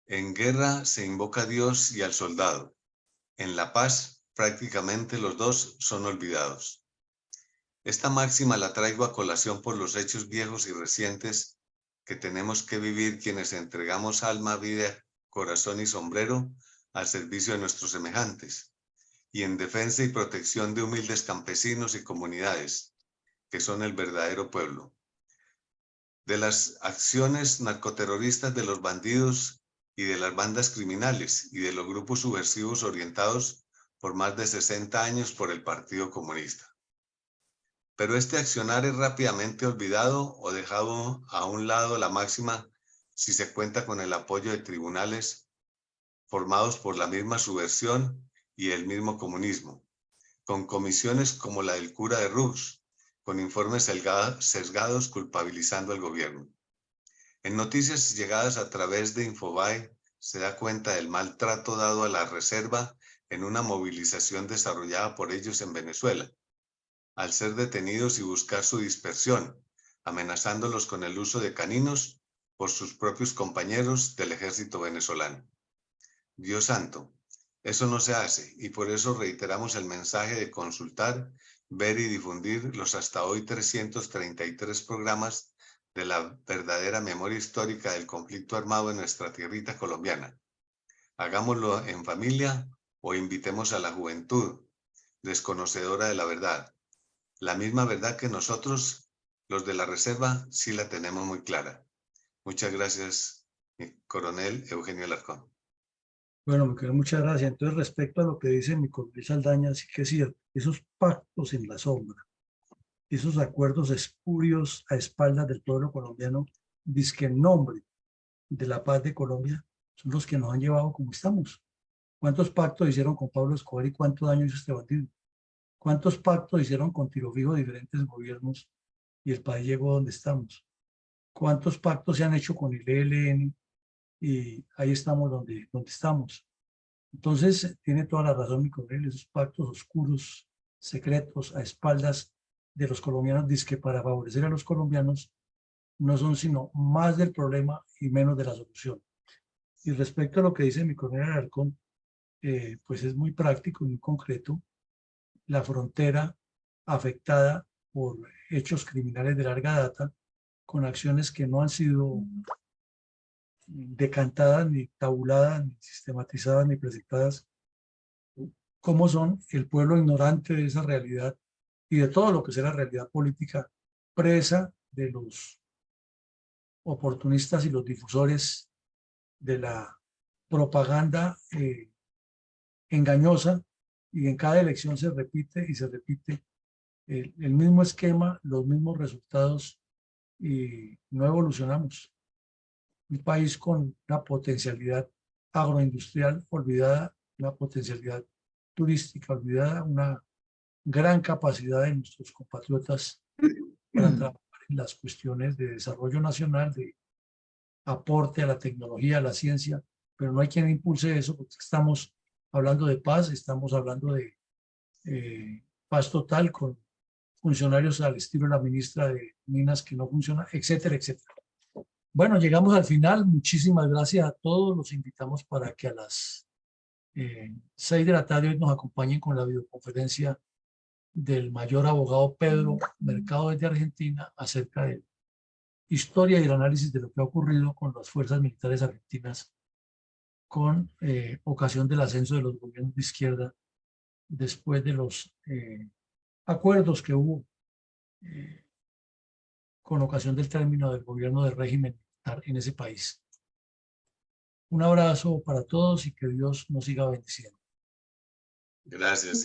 en guerra se invoca a Dios y al soldado. En la paz, prácticamente los dos son olvidados. Esta máxima la traigo a colación por los hechos viejos y recientes que tenemos que vivir quienes entregamos alma, vida, corazón y sombrero al servicio de nuestros semejantes y en defensa y protección de humildes campesinos y comunidades, que son el verdadero pueblo. De las acciones narcoterroristas de los bandidos y de las bandas criminales y de los grupos subversivos orientados por más de 60 años por el Partido Comunista. Pero este accionar es rápidamente olvidado o dejado a un lado la máxima si se cuenta con el apoyo de tribunales formados por la misma subversión y el mismo comunismo, con comisiones como la del cura de Rux, con informes sesgados culpabilizando al gobierno. En noticias llegadas a través de Infobae se da cuenta del maltrato dado a la reserva en una movilización desarrollada por ellos en Venezuela, al ser detenidos y buscar su dispersión, amenazándolos con el uso de caninos por sus propios compañeros del ejército venezolano. Dios santo, eso no se hace y por eso reiteramos el mensaje de consultar, ver y difundir los hasta hoy 333 programas de la verdadera memoria histórica del conflicto armado en nuestra tierrita colombiana. Hagámoslo en familia o invitemos a la juventud desconocedora de la verdad. La misma verdad que nosotros, los de la reserva, sí la tenemos muy clara. Muchas gracias, mi coronel Eugenio Alarcón. Bueno, me quedo muchas gracias. Entonces, respecto a lo que dice mi coronel Saldaña, sí que es cierto, esos pactos en la sombra, esos acuerdos espurios a espaldas del pueblo colombiano, dizque en nombre de la paz de Colombia, son los que nos han llevado como estamos. ¿Cuántos pactos hicieron con Pablo Escobar y cuánto daño hizo este bandido? ¿Cuántos pactos hicieron con Tiro Fijo diferentes gobiernos y el país llegó donde estamos? ¿Cuántos pactos se han hecho con el ELN y ahí estamos donde estamos? Entonces, tiene toda la razón mi coronel, esos pactos oscuros, secretos, a espaldas de los colombianos, dizque para favorecer a los colombianos, no son sino más del problema y menos de la solución. Y respecto a lo que dice mi coronel Alarcón, pues es muy práctico y muy concreto. La frontera afectada por hechos criminales de larga data, con acciones que no han sido decantadas, ni tabuladas, ni sistematizadas, ni presentadas, como son el pueblo ignorante de esa realidad y de todo lo que sea la realidad política, presa de los oportunistas y los difusores de la propaganda engañosa, y en cada elección se repite y se repite el mismo esquema, los mismos resultados y no evolucionamos. Un país con una potencialidad agroindustrial olvidada, una potencialidad turística olvidada, una gran capacidad de nuestros compatriotas para trabajar en las cuestiones de desarrollo nacional, de aporte a la tecnología, a la ciencia, pero no hay quien impulse eso porque estamos hablando de paz, estamos hablando de paz total con funcionarios al estilo de la ministra de Minas que no funciona, etcétera, etcétera. Bueno, llegamos al final. Muchísimas gracias a todos. Los invitamos para que a las 6 de la tarde hoy nos acompañen con la videoconferencia del mayor abogado Pedro Mercado desde Argentina acerca de historia y el análisis de lo que ha ocurrido con las fuerzas militares argentinas con ocasión del ascenso de los gobiernos de izquierda después de los acuerdos que hubo con ocasión del término del gobierno del régimen militar en ese país. Un abrazo para todos y que Dios nos siga bendiciendo. Gracias.